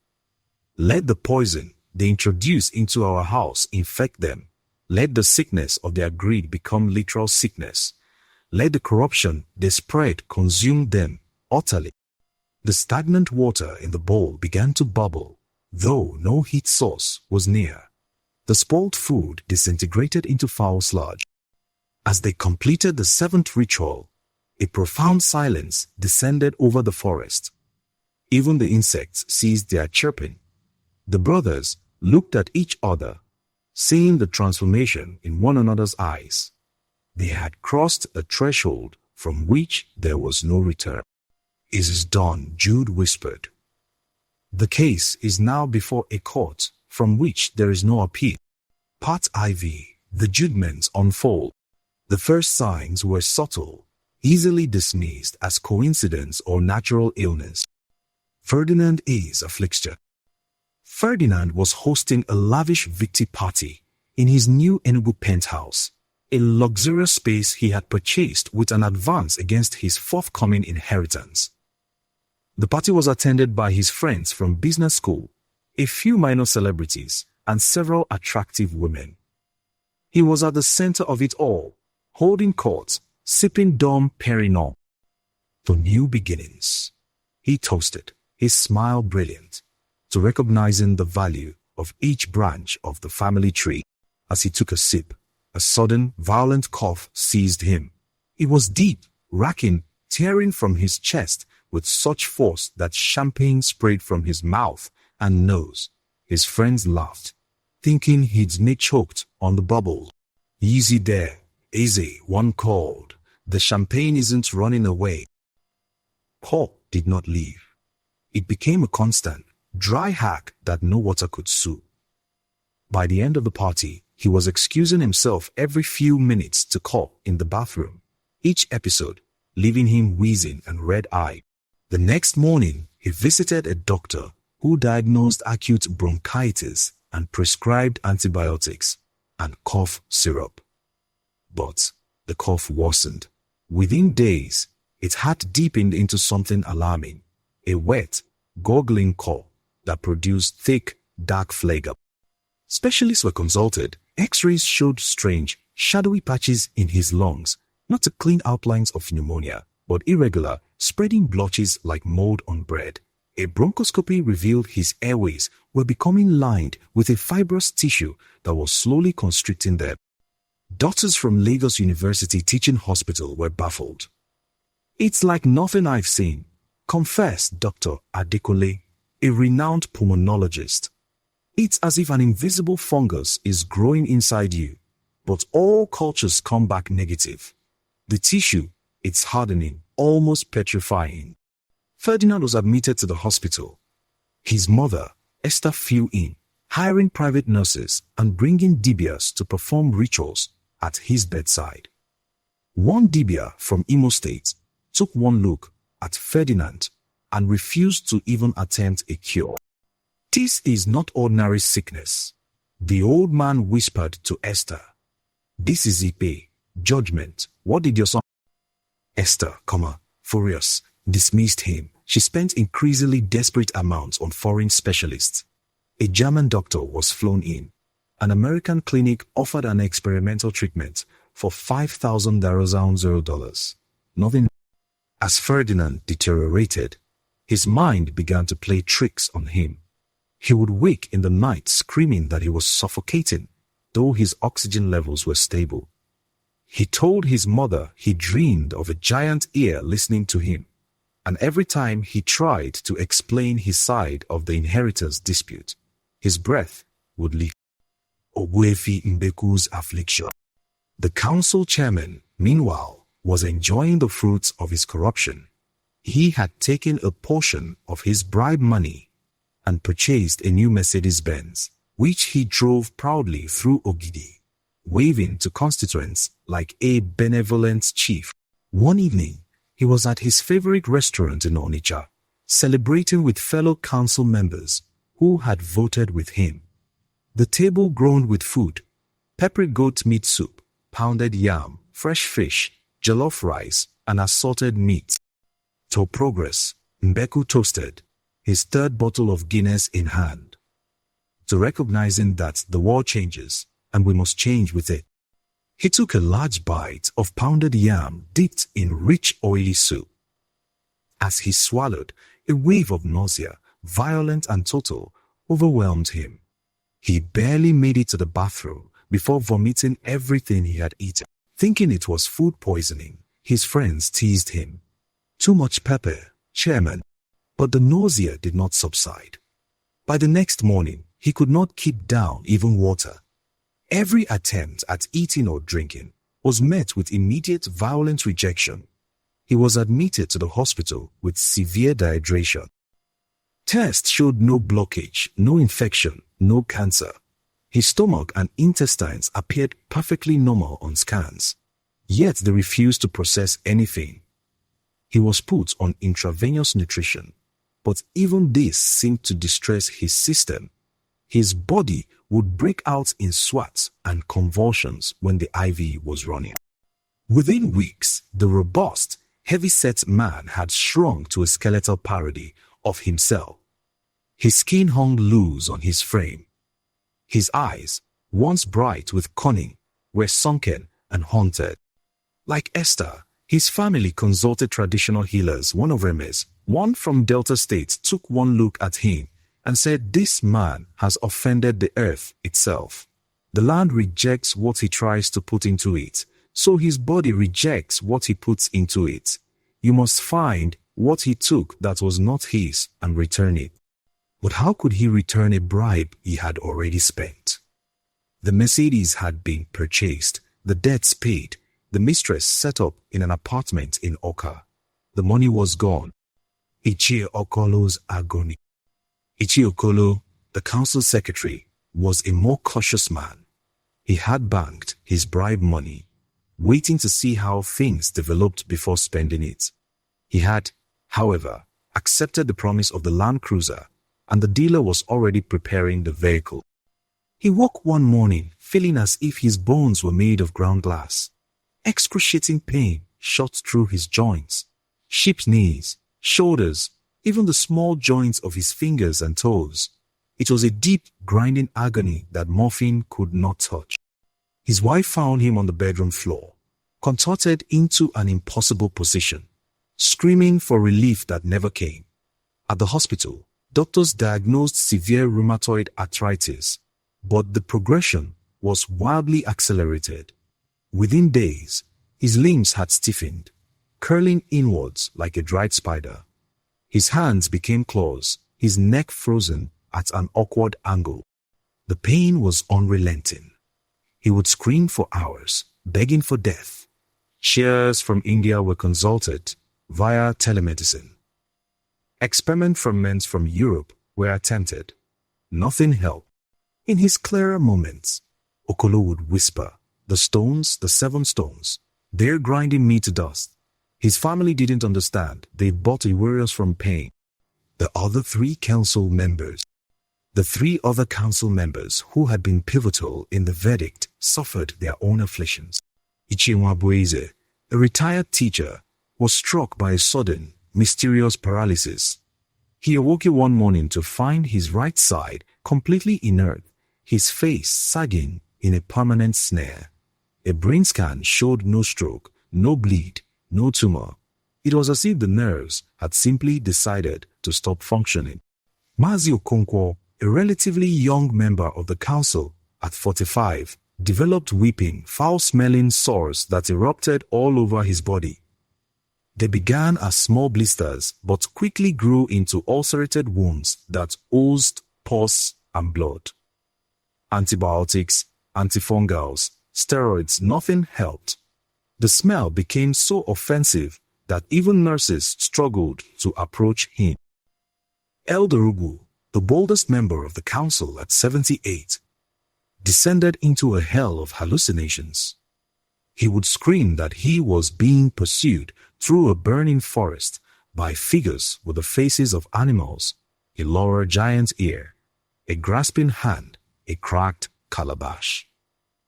Let the poison they introduce into our house infect them. Let the sickness of their greed become literal sickness. Let the corruption they spread consume them utterly. The stagnant water in the bowl began to bubble, though no heat source was near. The spoiled food disintegrated into foul sludge. As they completed the 7th ritual, a profound silence descended over the forest. Even the insects ceased their chirping. The brothers looked at each other, seeing the transformation in one another's eyes. They had crossed a threshold from which there was no return. "It is done," Jude whispered. "The case is now before a court from which there is no appeal." Part IV. The judgments unfold. The first signs were subtle, easily dismissed as coincidence or natural illness. Ferdinand is affliction. Ferdinand was hosting a lavish victory party in his new Enugu penthouse, a luxurious space he had purchased with an advance against his forthcoming inheritance. The party was attended by his friends from business school, a few minor celebrities, and several attractive women. He was at the center of it all, holding court, sipping Dom Perignon. For new beginnings, he toasted, his smile brilliant, to recognizing the value of each branch of the family tree. As he took a sip, a sudden, violent cough seized him. It was deep, racking, tearing from his chest with such force that champagne sprayed from his mouth and nose. His friends laughed, thinking he'd made choked on the bubble. "Easy there, easy," one called. "The champagne isn't running away." Paul did not leave. It became a constant, dry hack that no water could soothe. By the end of the party, he was excusing himself every few minutes to call in the bathroom, each episode leaving him wheezing and red-eyed. The next morning, he visited a doctor who diagnosed acute bronchitis and prescribed antibiotics and cough syrup. But the cough worsened. Within days, it had deepened into something alarming, a wet, gurgling cough that produced thick, dark phlegm. Specialists were consulted. X-rays showed strange, shadowy patches in his lungs, not the clean outlines of pneumonia, but irregular, spreading blotches like mold on bread. A bronchoscopy revealed his airways were becoming lined with a fibrous tissue that was slowly constricting them. Doctors from Lagos University Teaching Hospital were baffled. "It's like nothing I've seen," confessed Dr. Adekole, a renowned pulmonologist. "It's as if an invisible fungus is growing inside you, but all cultures come back negative. The tissue, it's hardening, almost petrifying." Ferdinand was admitted to the hospital. His mother, Esther, flew in, hiring private nurses and bringing dibias to perform rituals at his bedside. One dibia from Imo State took one look at Ferdinand and refused to even attempt a cure. "This is not ordinary sickness," the old man whispered to Esther. "This is Ipe, judgment. What did your son—" Esther, furious, dismissed him. She spent increasingly desperate amounts on foreign specialists. A German doctor was flown in. An American clinic offered an experimental treatment for $5,000. Nothing. As Ferdinand deteriorated, his mind began to play tricks on him. He would wake in the night screaming that he was suffocating, though his oxygen levels were stable. He told his mother he dreamed of a giant ear listening to him, and every time he tried to explain his side of the inheritance dispute, his breath would leak. Ogwefi Mbeku's affliction. The council chairman, meanwhile, was enjoying the fruits of his corruption. He had taken a portion of his bribe money and purchased a new Mercedes-Benz, which he drove proudly through Ogidi, waving to constituents like a benevolent chief. One evening, he was at his favorite restaurant in Onitsha, celebrating with fellow council members who had voted with him. The table groaned with food: peppery goat meat soup, pounded yam, fresh fish, jollof rice, and assorted meat. To progress, Mbeku toasted, his third bottle of Guinness in hand. To recognizing that the world changes, and we must change with it. He took a large bite of pounded yam dipped in rich oily soup. As he swallowed, a wave of nausea, violent and total, overwhelmed him. He barely made it to the bathroom before vomiting everything he had eaten. Thinking it was food poisoning, his friends teased him. "Too much pepper, chairman." But the nausea did not subside. By the next morning, he could not keep down even water. Every attempt at eating or drinking was met with immediate violent rejection. He was admitted to the hospital with severe dehydration. Tests showed no blockage, no infection, no cancer. His stomach and intestines appeared perfectly normal on scans, yet they refused to process anything. He was put on intravenous nutrition, but even this seemed to distress his system. His body would break out in sweats and convulsions when the IV was running. Within weeks, the robust, heavy-set man had shrunk to a skeletal parody of himself. His skin hung loose on his frame. His eyes, once bright with cunning, were sunken and haunted. Like Esther, his family consulted traditional healers. One of Remes, one from Delta State, took one look at him and said, "This man has offended the earth itself. The land rejects what he tries to put into it, so his body rejects what he puts into it. You must find what he took that was not his and return it." But how could he return a bribe he had already spent? The Mercedes had been purchased, the debts paid, the mistress set up in an apartment in Oka. The money was gone. Ichie Okolo's agony. Ichie Okolo, the council secretary, was a more cautious man. He had banked his bribe money, waiting to see how things developed before spending it. He had, however, accepted the promise of the Land Cruiser, and the dealer was already preparing the vehicle. He woke one morning feeling as if his bones were made of ground glass. Excruciating pain shot through his joints, sheep's knees, shoulders, even the small joints of his fingers and toes. It was a deep, grinding agony that morphine could not touch. His wife found him on the bedroom floor, contorted into an impossible position, screaming for relief that never came. At the hospital, doctors diagnosed severe rheumatoid arthritis, but the progression was wildly accelerated. Within days, his limbs had stiffened, curling inwards like a dried spider. His hands became claws, his neck frozen at an awkward angle. The pain was unrelenting. He would scream for hours, begging for death. Shears from India were consulted via telemedicine. Experiments from Europe were attempted. Nothing helped. In his clearer moments, Okolo would whisper, The stones, the 7 stones, they're grinding me to dust. His family didn't understand. They bought warriors from pain. The other 3 council members. The 3 other council members who had been pivotal in the verdict suffered their own afflictions. Ichimwa Bueze, a retired teacher, was struck by a sudden, mysterious paralysis. He awoke one morning to find his right side completely inert, his face sagging in a permanent snare. A brain scan showed no stroke, no bleed, no tumor. It was as if the nerves had simply decided to stop functioning. Mazi Okonkwo, a relatively young member of the council, at 45, developed weeping, foul-smelling sores that erupted all over his body. They began as small blisters but quickly grew into ulcerated wounds that oozed pus and blood. Antibiotics, antifungals, steroids, nothing helped. The smell became so offensive that even nurses struggled to approach him. Elderugu, the boldest member of the council at 78, descended into a hell of hallucinations. He would scream that he was being pursued through a burning forest by figures with the faces of animals, a lower giant's ear, a grasping hand, a cracked calabash.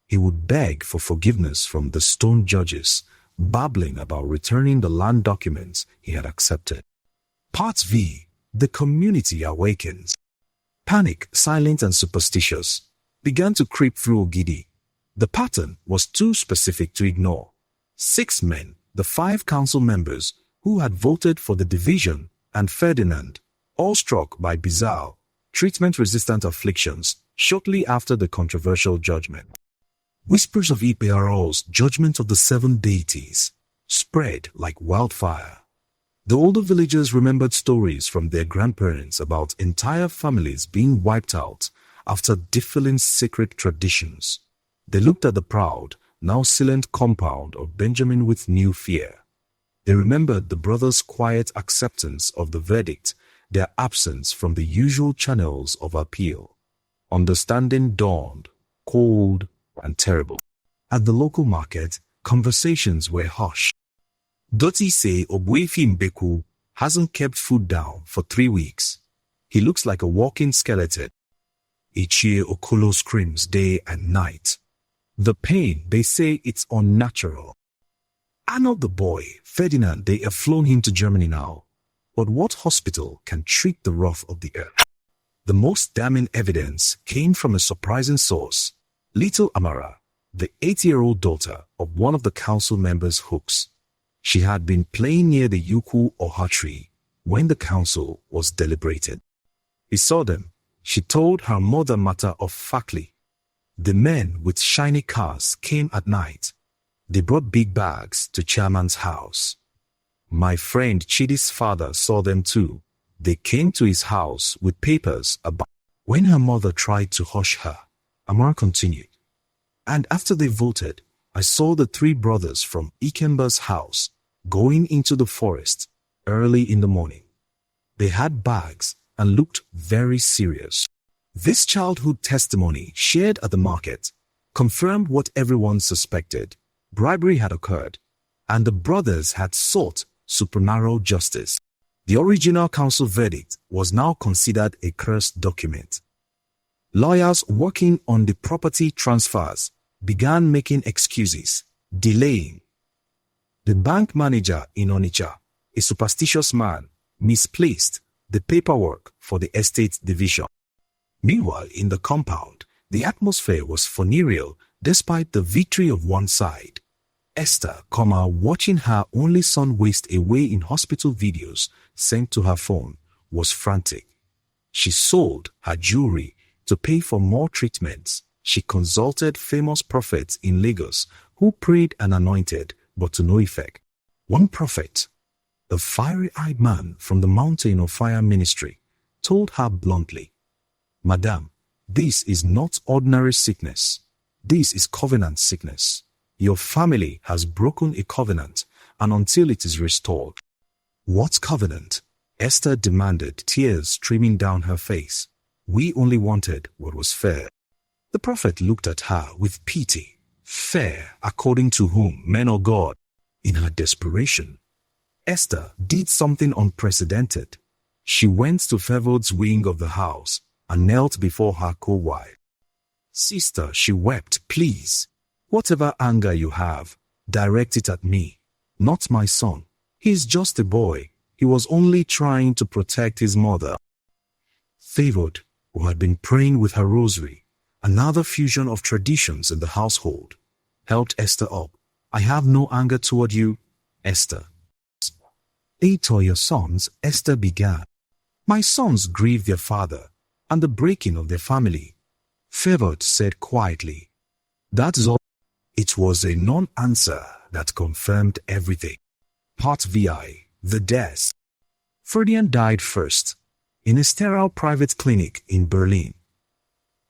He would beg for forgiveness from the stone judges, babbling about returning the land documents he had accepted. Part V. The community awakens. Panic, silent and superstitious, began to creep through Ogidi. The pattern was too specific to ignore. 6 men, the 5 council members who had voted for the division, and Ferdinand, all struck by bizarre, treatment-resistant afflictions shortly after the controversial judgment. Whispers of Arọs, judgment of the 7 deities, spread like wildfire. The older villagers remembered stories from their grandparents about entire families being wiped out after defiling sacred traditions. They looked at the proud, now silent compound of Benjamin with new fear. They remembered the brothers' quiet acceptance of the verdict, their absence from the usual channels of appeal. Understanding dawned, cold and terrible. At the local market, conversations were hushed. Doti say Obuefi Mbeku hasn't kept food down for 3 weeks. He looks like a walking skeleton. Ichie Okolo screams day and night. The pain, they say it's unnatural. Arnold the boy, Ferdinand, they have flown him to Germany now. But what hospital can treat the wrath of the earth? The most damning evidence came from a surprising source. Little Amara, the 8-year-old daughter of one of the council members' hooks. She had been playing near the Yuku Oha tree when the council was deliberated. He saw them. She told her mother matter-of-factly. The men with shiny cars came at night. They brought big bags to Chairman's house. My friend Chidi's father saw them too. They came to his house with papers about. When her mother tried to hush her, Amara continued. And after they voted, I saw the 3 brothers from Ikemba's house going into the forest early in the morning. They had bags and looked very serious. This childhood testimony shared at the market confirmed what everyone suspected. Bribery had occurred, and the brothers had sought supernatural justice. The original council verdict was now considered a cursed document. Lawyers working on the property transfers began making excuses, delaying. The bank manager in Onitsha, a superstitious man, misplaced the paperwork for the estate division. Meanwhile, in the compound, the atmosphere was funereal despite the victory of one side. Esther, watching her only son waste away in hospital videos sent to her phone, was frantic. She sold her jewelry to pay for more treatments. She consulted famous prophets in Lagos who prayed and anointed, but to no effect. One prophet, a fiery-eyed man from the Mountain of Fire ministry, told her bluntly, Madam, this is not ordinary sickness. This is covenant sickness. Your family has broken a covenant, and until it is restored. What covenant? Esther demanded, tears streaming down her face. We only wanted what was fair. The prophet looked at her with pity. Fair according to whom, men or God? In her desperation, Esther did something unprecedented. She went to Favored's wing of the house and knelt before her co-wife. Sister, she wept, please, whatever anger you have, direct it at me, not my son. He's just a boy. He was only trying to protect his mother. Favored, who had been praying with her rosary, another fusion of traditions in the household, helped Esther up. I have no anger toward you, Esther. 8 are your sons, Esther began. My sons grieve their father and the breaking of their family. Favored said quietly. That is all. It was a non-answer that confirmed everything. Part VI, the death. Ferdinand died first, in a sterile private clinic in Berlin.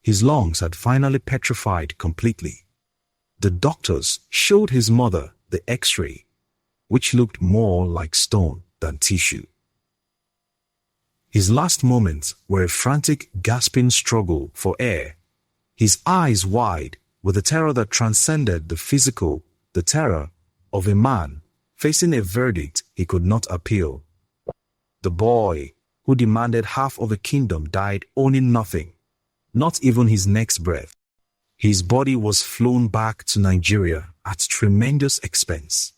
His lungs had finally petrified completely. The doctors showed his mother the X-ray, which looked more like stone than tissue. His last moments were a frantic, gasping struggle for air, his eyes wide with a terror that transcended the physical, the terror of a man facing a verdict he could not appeal. The boy who demanded half of a kingdom died owning nothing, not even his next breath. His body was flown back to Nigeria at tremendous expense.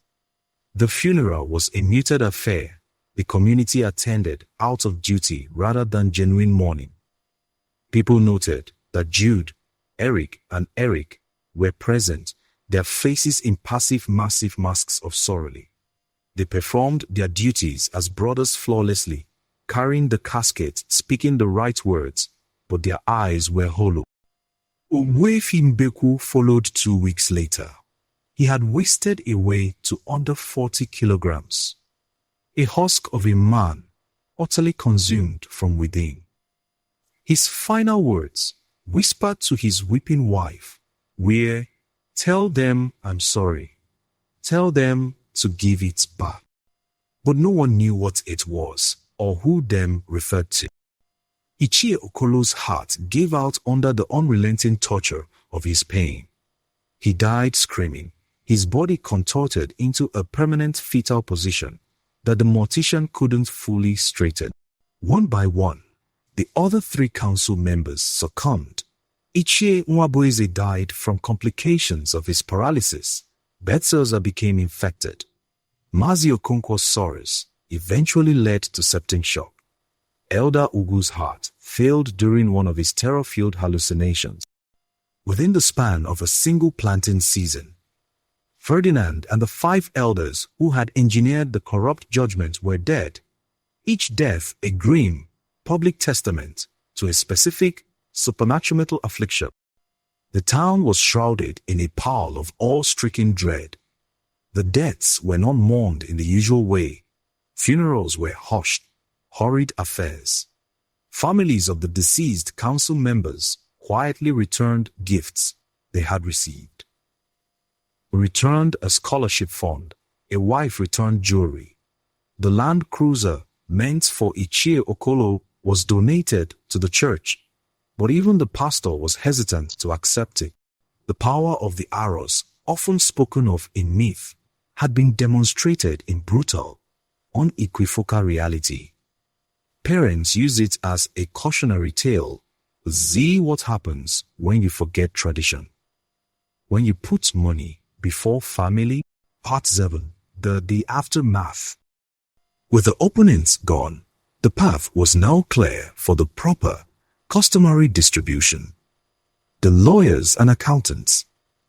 The funeral was a muted affair the community attended out of duty rather than genuine mourning. People noted that Jude, Eric, and Eric were present, their faces impassive, massive masks of sorrow. They performed their duties as brothers flawlessly, carrying the casket, speaking the right words, but their eyes were hollow. Mbeku followed 2 weeks later. He had wasted away to under 40 kilograms. A husk of a man, utterly consumed from within. His final words, whispered to his weeping wife, were, "Tell them I'm sorry. Tell them to give it back." But no one knew what it was or who them referred to. Ichie Okolo's heart gave out under the unrelenting torture of his pain. He died screaming, his body contorted into a permanent fetal position that the mortician couldn't fully straighten. One by one, the other 3 council members succumbed. Ichie Nwabueze died from complications of his paralysis. Betzelza became infected. Mazi Okonkwo's sorrows eventually led to septic shock. Elder Ugu's heart failed during one of his terror-filled hallucinations. Within the span of a single planting season, Ferdinand and the 5 elders who had engineered the corrupt judgment were dead, each death a grim, public testament to a specific, supernatural affliction. The town was shrouded in a pall of awe-stricken dread. The deaths were not mourned in the usual way. Funerals were hushed, horrid affairs. Families of the deceased council members quietly returned gifts they had received. We returned a scholarship fund. A wife returned jewelry. The Land Cruiser meant for Ichie Okolo was donated to the church, but even the pastor was hesitant to accept it. The power of the Arọs, often spoken of in myth, had been demonstrated in brutal, unequivocal reality. Parents use it as a cautionary tale. See what happens when you forget tradition. When you put money before family. Part 7. The aftermath. With the opponents gone, the path was now clear for the proper, customary distribution. The lawyers and accountants,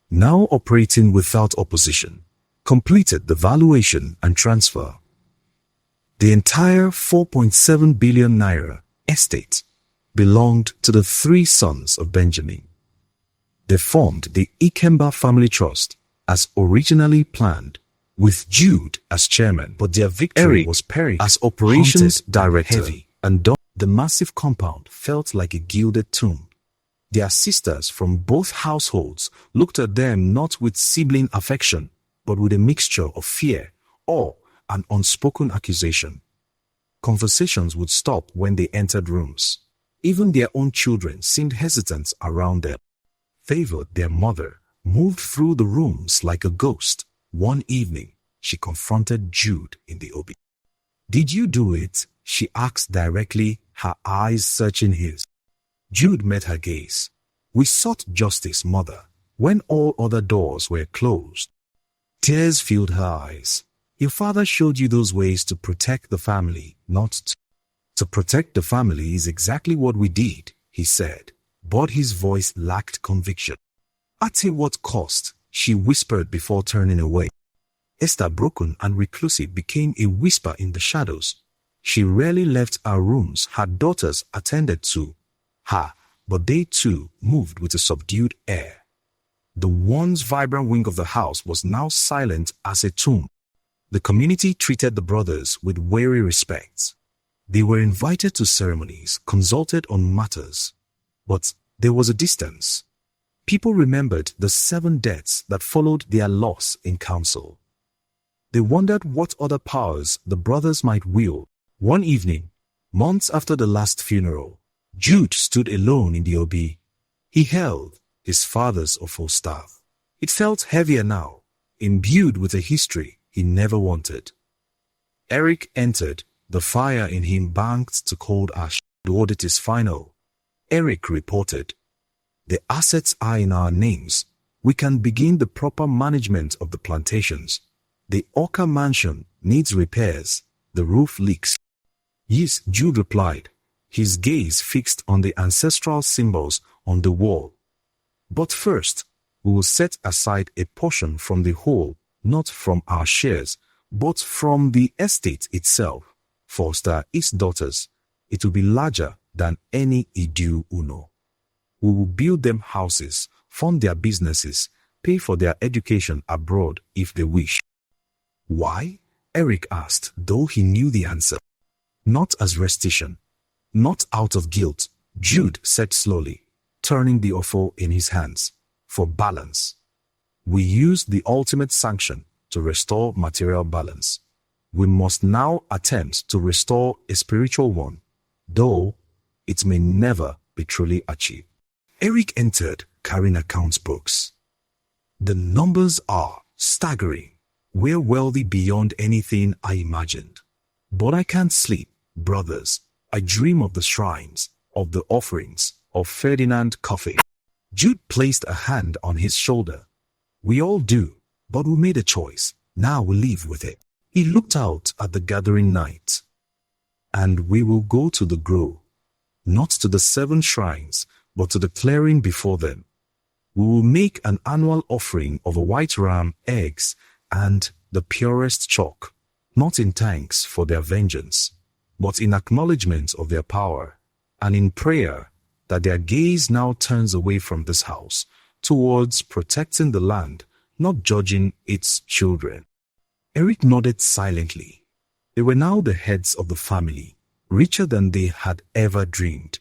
now operating without opposition, completed the valuation and transfer. The entire 4.7 billion naira estate belonged to the 3 sons of Benjamin. They formed the Ikemba family trust as originally planned, with Jude as chairman, but their victory was perished as operations director, heavy and the massive compound felt like a gilded tomb. Their sisters from both households looked at them not with sibling affection, but with a mixture of fear, awe, and unspoken accusation. Conversations would stop when they entered rooms. Even their own children seemed hesitant around them. Favored, their mother, moved through the rooms like a ghost. One evening, she confronted Jude in the obi. "Did you do it?" she asked directly, her eyes searching his. Jude met her gaze. "We sought justice, mother, when all other doors were closed." Tears filled her eyes. "Your father showed you those ways to protect the family, not to protect the family is exactly what we did," he said, but his voice lacked conviction. "At what cost?" she whispered before turning away. Esther, broken and reclusive, became a whisper in the shadows. She rarely left her rooms. Her daughters attended to her, but they too moved with a subdued air. The once vibrant wing of the house was now silent as a tomb. The community treated the brothers with wary respect. They were invited to ceremonies, consulted on matters, but there was a distance. People remembered the 7 deaths that followed their loss in council. They wondered what other powers the brothers might wield. One evening, months after the last funeral, Jude stood alone in the obi. He held his father's awful staff. It felt heavier now, imbued with a history he never wanted. Eric entered, the fire in him banked to cold ash. "The audit is final," Eric reported. "The assets are in our names. We can begin the proper management of the plantations. The Oka mansion needs repairs. The roof leaks." "Yes," Jude replied, his gaze fixed on the ancestral symbols on the wall. "But first, we will set aside a portion from the whole, not from our shares, but from the estate itself. For his daughters, it will be larger than any Idu Uno. We will build them houses, fund their businesses, pay for their education abroad if they wish." "Why?" Eric asked, though he knew the answer. "Not as restitution, not out of guilt," Jude said slowly, turning the offal in his hands. "For balance. We used the ultimate sanction to restore material balance. We must now attempt to restore a spiritual one, though it may never be truly achieved." Eric entered carrying accounts books. "The numbers are staggering. We're wealthy beyond anything I imagined. But I can't sleep, brothers. I dream of the shrines, of the offerings, of Ferdinand Coffee." Jude placed a hand on his shoulder. "We all do, but we made a choice. Now we live with it." He looked out at the gathering night. "And we will go to the grove, not to the 7 shrines, but to the clearing before them. We will make an annual offering of a white ram, eggs, and the purest chalk, not in thanks for their vengeance, but in acknowledgement of their power, and in prayer that their gaze now turns away from this house towards protecting the land, not judging its children." Eric nodded silently. They were now the heads of the family, richer than they had ever dreamed.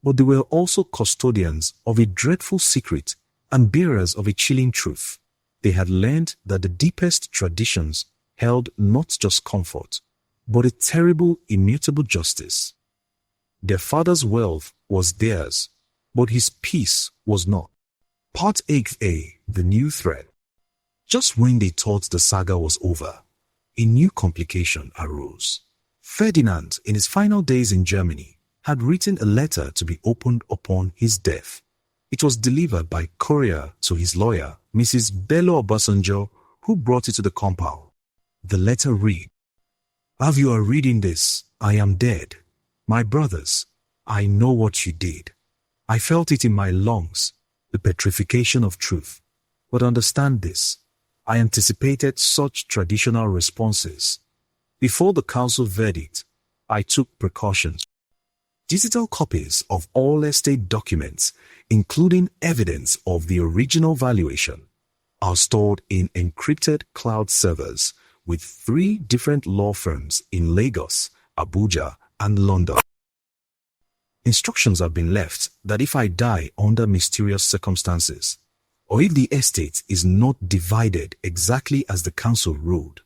But they were also custodians of a dreadful secret and bearers of a chilling truth. They had learned that the deepest traditions held not just comfort, but a terrible, immutable justice. Their father's wealth was theirs, but his peace was not. Part 8a, the new thread. Just when they thought the saga was over, a new complication arose. Ferdinand, in his final days in Germany, had written a letter to be opened upon his death. It was delivered by courier to his lawyer, Mrs. Bello Obasanjo, who brought it to the compound. The letter read, "As you are reading this, I am dead. My brothers, I know what you did. I felt it in my lungs, the petrification of truth. But understand this, I anticipated such traditional responses. Before the council verdict, I took precautions. Digital copies of all estate documents, including evidence of the original valuation, are stored in encrypted cloud servers with 3 different law firms in Lagos, Abuja, and London. Instructions have been left that if I die under mysterious circumstances, or if the estate is not divided exactly as the council ruled,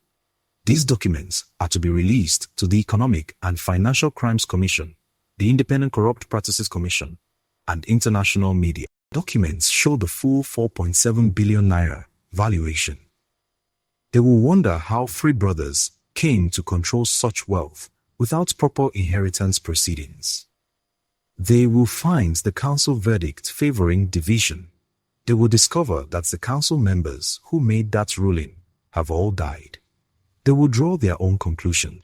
these documents are to be released to the Economic and Financial Crimes Commission, the Independent Corrupt Practices Commission, and international media. Documents show the full 4.7 billion naira valuation. They will wonder how three brothers came to control such wealth without proper inheritance proceedings. They will find the council verdict favoring division. They will discover that the council members who made that ruling have all died. They will draw their own conclusion.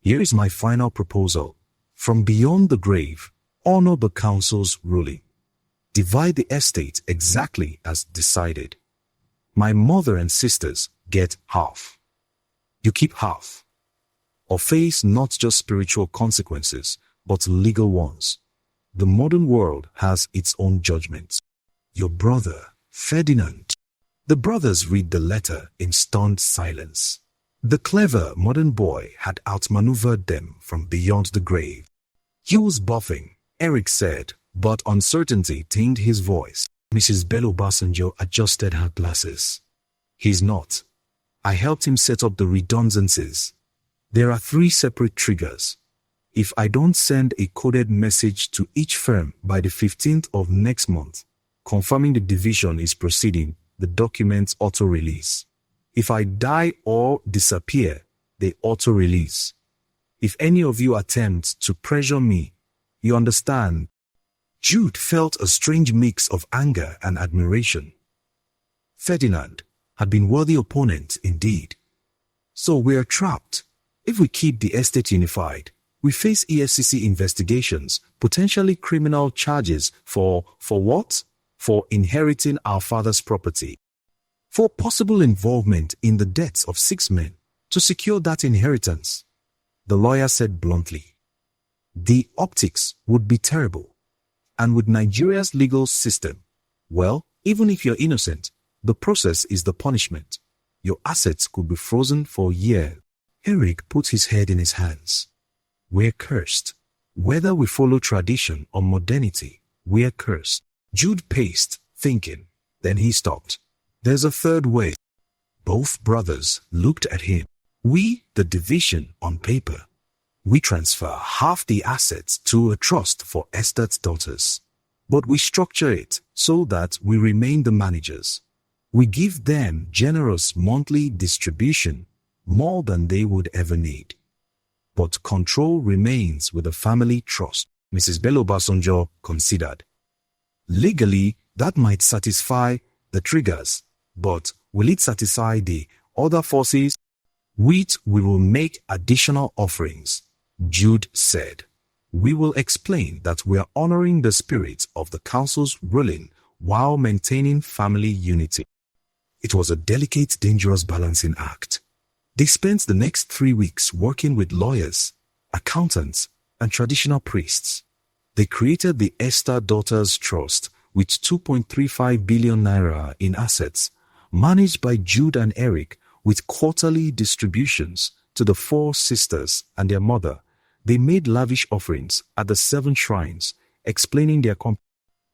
Here is my final proposal. From beyond the grave, honor the council's ruling. Divide the estate exactly as decided. My mother and sisters get half. You keep half. Or face not just spiritual consequences, but legal ones. The modern world has its own judgments. Your brother, Ferdinand. The brothers read the letter in stunned silence. The clever modern boy had outmaneuvered them from beyond the grave. He was bluffing, Eric said, but uncertainty tamed his voice. Mrs. Bello Basanjo adjusted her glasses. He's not. I helped him set up the redundancies. There are 3 separate triggers. If I don't send a coded message to each firm by the 15th of next month, confirming the division is proceeding, the documents auto-release. If I die or disappear, they auto-release. If any of you attempt to pressure me, you understand. Jude felt a strange mix of anger and admiration. Ferdinand had been worthy opponent indeed. So we're trapped. If we keep the estate unified, we face EFCC investigations, potentially criminal charges for what? For inheriting our father's property. For possible involvement in the deaths of 6 men to secure that inheritance. The lawyer said bluntly. The optics would be terrible. And with Nigeria's legal system, well, even if you're innocent, the process is the punishment. Your assets could be frozen for years. Eric put his head in his hands. We're cursed. Whether we follow tradition or modernity, we're cursed. Jude paced, thinking. Then he stopped. There's a third way. Both brothers looked at him. We, the division on paper. We transfer half the assets to a trust for Esther's daughters. But we structure it so that we remain the managers. We give them generous monthly distribution, more than they would ever need. But control remains with the family trust. Mrs. Bello Basanjo considered. Legally, that might satisfy the triggers, but will it satisfy the other forces? We will make additional offerings, Jude said. We will explain that we are honoring the spirit of the council's ruling while maintaining family unity. It was a delicate, dangerous balancing act. They spent the next 3 weeks working with lawyers, accountants, and traditional priests. They created the Esther Daughters Trust with 2.35 billion naira in assets, managed by Jude and Eric with quarterly distributions to the 4 sisters and their mother. They made lavish offerings at the 7 shrines, explaining their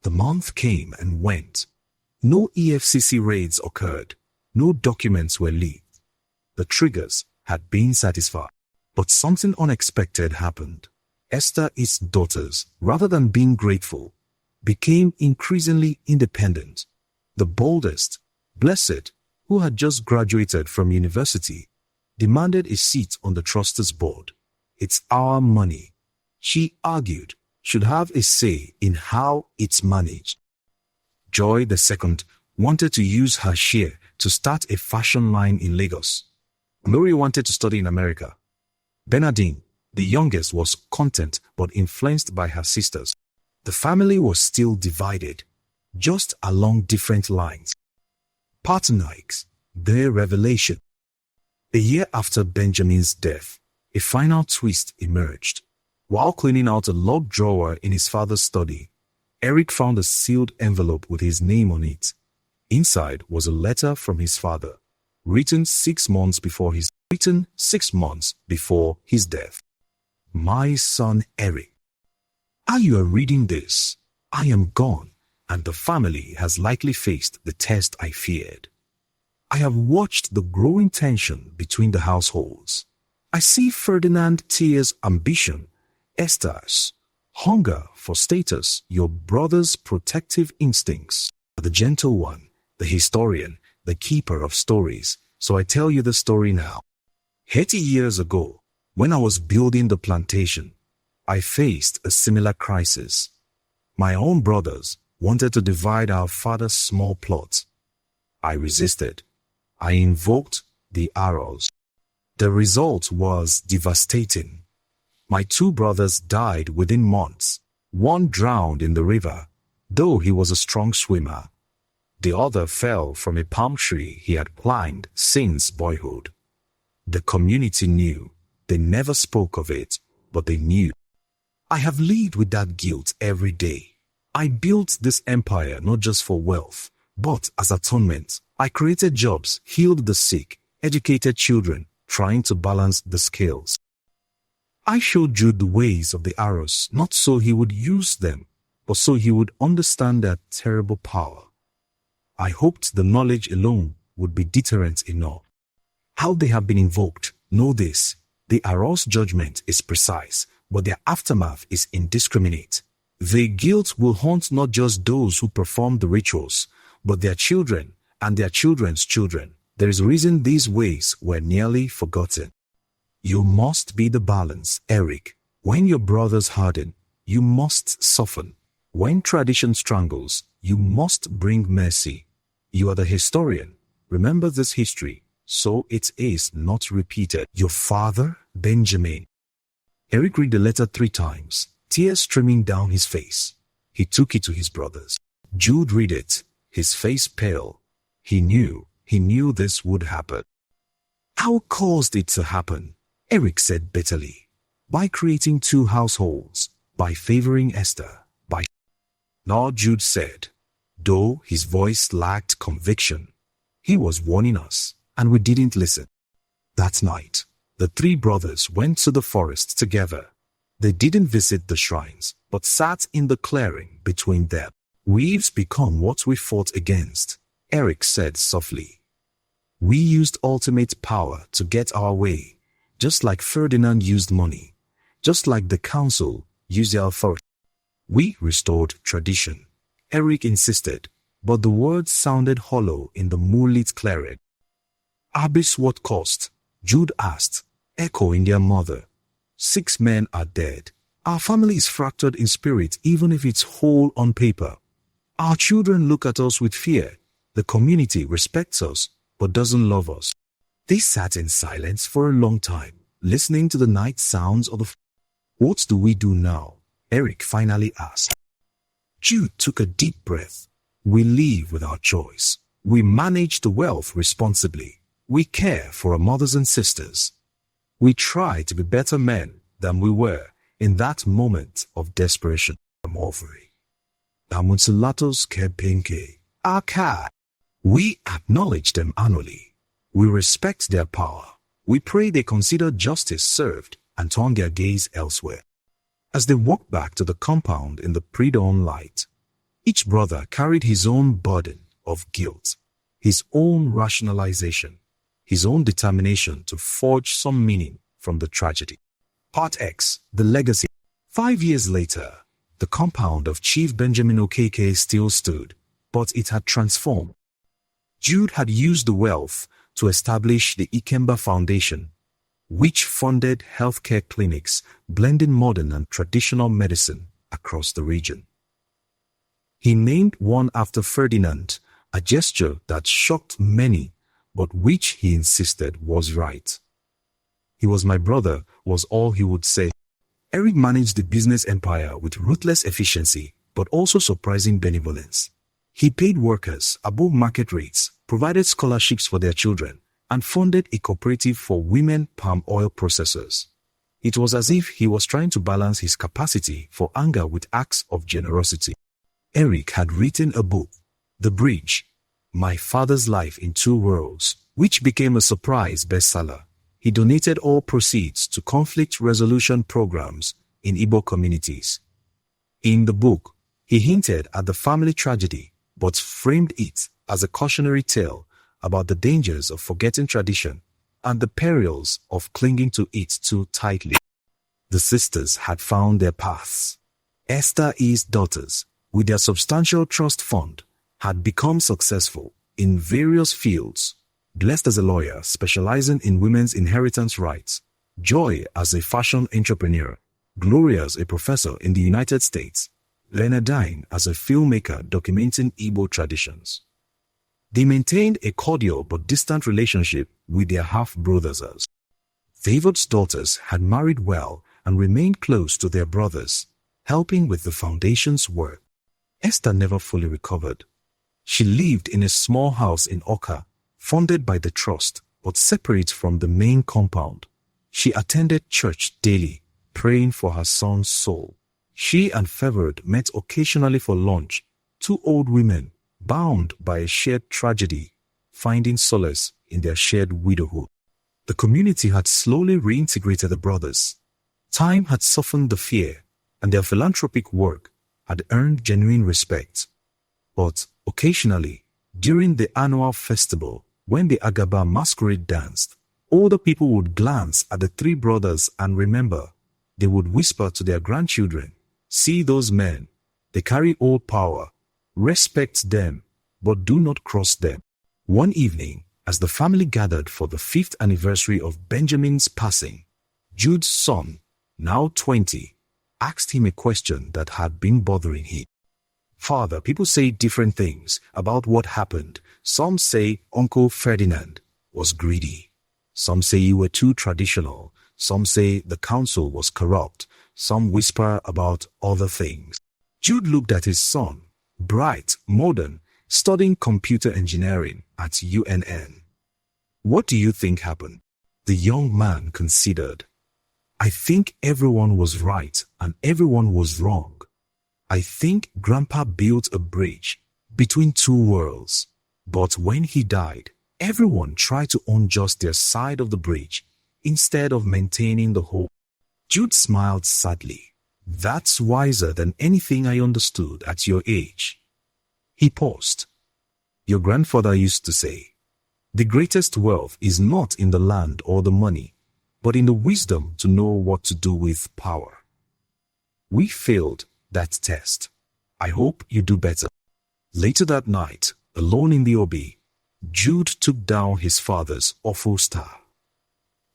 The month came and went. No EFCC raids occurred. No documents were leaked. The triggers had been satisfied. But something unexpected happened. Esther's daughters, rather than being grateful, became increasingly independent. The boldest, Blessed, who had just graduated from university, demanded a seat on the trustees' board. It's our money, she argued, should have a say in how it's managed. Joy II wanted to use her share to start a fashion line in Lagos. Mary wanted to study in America. Bernardine, the youngest, was content but influenced by her sisters. The family was still divided, just along different lines. Partnerikes, their revelation. A year after Benjamin's death, a final twist emerged. While cleaning out a locked drawer in his father's study, Eric found a sealed envelope with his name on it. Inside was a letter from his father, written 6 months before his death. My son Eric, as you are reading this, I am gone, and the family has likely faced the test I feared. I have watched the growing tension between the households. I see Ferdinand Tier's ambition, Esther's, Hunger for status, your brother's protective instincts. The gentle one, the historian, the keeper of stories. So I tell you the story now. 80 years ago, when I was building the plantation, I faced a similar crisis. My own brothers wanted to divide our father's small plot. I resisted. I invoked the Arọs. The result was devastating. My two brothers died within months. One drowned in the river, though he was a strong swimmer. The other fell from a palm tree he had climbed since boyhood. The community knew. They never spoke of it, but they knew. I have lived with that guilt every day. I built this empire not just for wealth, but as atonement. I created jobs, healed the sick, educated children, trying to balance the scales. I showed Jude the ways of the Arọs, not so he would use them, but so he would understand their terrible power. I hoped the knowledge alone would be deterrent enough. How they have been invoked, know this. The Arọs judgment is precise, but their aftermath is indiscriminate. Their guilt will haunt not just those who perform the rituals, but their children and their children's children. There is a reason these ways were nearly forgotten. You must be the balance, Eric. When your brothers harden, you must soften. When tradition strangles, you must bring mercy. You are the historian. Remember this history, so it is not repeated. Your father, Benjamin. Eric read the letter 3 times, tears streaming down his face. He took it to his brothers. Jude read it, his face pale. He knew this would happen. How caused it to happen? Eric said bitterly. By creating 2 households, by favoring Esther, by... Now Jude said, though his voice lacked conviction. He was warning us, and we didn't listen. That night, the 3 brothers went to the forest together. They didn't visit the shrines, but sat in the clearing between them. We've become what we fought against, Eric said softly. We used ultimate power to get our way, just like Ferdinand used money, just like the council used their authority. We restored tradition, Eric insisted, but the words sounded hollow in the moonlit clearing. Abyss what cost? Jude asked, echoing their mother. 6 men are dead. Our family is fractured in spirit even if it's whole on paper. Our children look at us with fear. The community respects us, but doesn't love us. They sat in silence for a long time, listening to the night sounds of the... What do we do now? Eric finally asked. Jude took a deep breath. We live with our choice. We manage the wealth responsibly. We care for our mothers and sisters. We try to be better men than we were in that moment of desperation. We acknowledge them annually. We respect their power. We pray they consider justice served and turn their gaze elsewhere. As they walked back to the compound in the pre-dawn light, each brother carried his own burden of guilt, his own rationalization, his own determination to forge some meaning from the tragedy. Part X, the legacy. 5 years later, the compound of Chief Benjamin Okeke still stood, but it had transformed. Jude had used the wealth to establish the Ikemba Foundation, which funded healthcare clinics blending modern and traditional medicine across the region. He named one after Ferdinand, a gesture that shocked many, but which he insisted was right. He was my brother, was all he would say. Eric managed the business empire with ruthless efficiency, but also surprising benevolence. He paid workers above market rates, provided scholarships for their children, and funded a cooperative for women palm oil processors. It was as if he was trying to balance his capacity for anger with acts of generosity. Eric had written a book, The Bridge, My Father's Life in 2 Worlds, which became a surprise bestseller. He donated all proceeds to conflict resolution programs in Igbo communities. In the book, he hinted at the family tragedy, but framed it as a cautionary tale about the dangers of forgetting tradition and the perils of clinging to it too tightly. The sisters had found their paths. Esther's daughters, with their substantial trust fund, had become successful in various fields. Blessed as a lawyer specializing in women's inheritance rights, Joy as a fashion entrepreneur, Gloria as a professor in the United States, Leonardine as a filmmaker documenting Igbo traditions. They maintained a cordial but distant relationship with their half-brothers. Favored's daughters had married well and remained close to their brothers, helping with the foundation's work. Esther never fully recovered. She lived in a small house in Oka, funded by the trust, but separate from the main compound. She attended church daily, praying for her son's soul. She and Favored met occasionally for lunch, two old women, bound by a shared tragedy, finding solace in their shared widowhood. The community had slowly reintegrated the brothers. Time had softened the fear, and their philanthropic work had earned genuine respect. But occasionally, during the annual festival, when the Agaba masquerade danced, older people would glance at the three brothers and remember. They would whisper to their grandchildren, "See those men, they carry all power. Respect them, but do not cross them." One evening, as the family gathered for the 5th anniversary of Benjamin's passing, Jude's son, now 20, asked him a question that had been bothering him. "Father, people say different things about what happened. Some say Uncle Ferdinand was greedy. Some say you were too traditional. Some say the council was corrupt. Some whisper about other things." Jude looked at his son, bright, modern, studying computer engineering at UNN. "What do you think happened?" The young man considered. "I think everyone was right and everyone was wrong. I think Grandpa built a bridge between two worlds. But when he died, everyone tried to unjust their side of the bridge instead of maintaining the whole." Jude smiled sadly. "That's wiser than anything I understood at your age." He paused. "Your grandfather used to say, the greatest wealth is not in the land or the money, but in the wisdom to know what to do with power. We failed that test. I hope you do better." Later that night, alone in the Obi, Jude took down his father's awful star.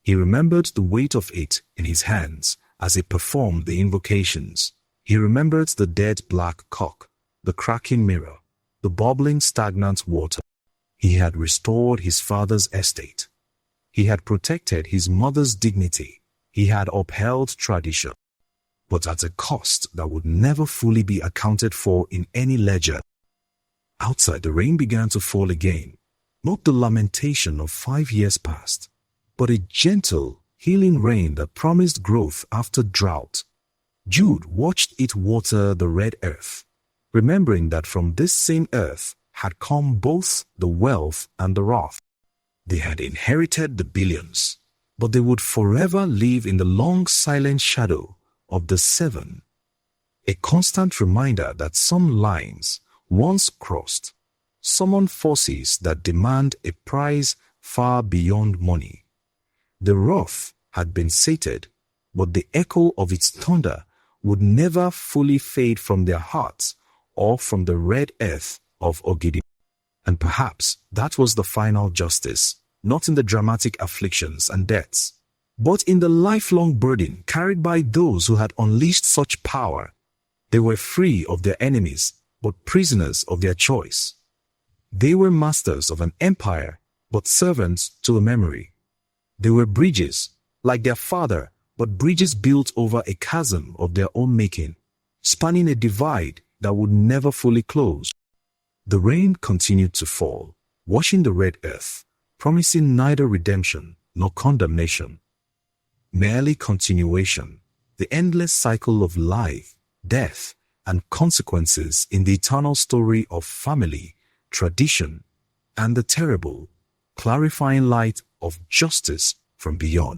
He remembered the weight of it in his hands as he performed the invocations. He remembered the dead black cock, the cracking mirror, the bubbling stagnant water. He had restored his father's estate. He had protected his mother's dignity. He had upheld tradition, but at a cost that would never fully be accounted for in any ledger. Outside, the rain began to fall again. Not the lamentation of 5 years past, but a gentle, healing rain that promised growth after drought. Jude watched it water the red earth, remembering that from this same earth had come both the wealth and the wrath. They had inherited the billions, but they would forever live in the long silent shadow of the seven. A constant reminder that some lines, once crossed, summon forces that demand a price far beyond money. The wrath had been sated, but the echo of its thunder would never fully fade from their hearts or from the red earth of Ogidi. And perhaps that was the final justice, not in the dramatic afflictions and deaths, but in the lifelong burden carried by those who had unleashed such power. They were free of their enemies, but prisoners of their choice. They were masters of an empire, but servants to a memory. They were bridges, like their father, but bridges built over a chasm of their own making, spanning a divide that would never fully close. The rain continued to fall, washing the red earth, promising neither redemption nor condemnation. Merely continuation, the endless cycle of life, death, and consequences in the eternal story of family, tradition, and the terrible, clarifying light of justice from beyond.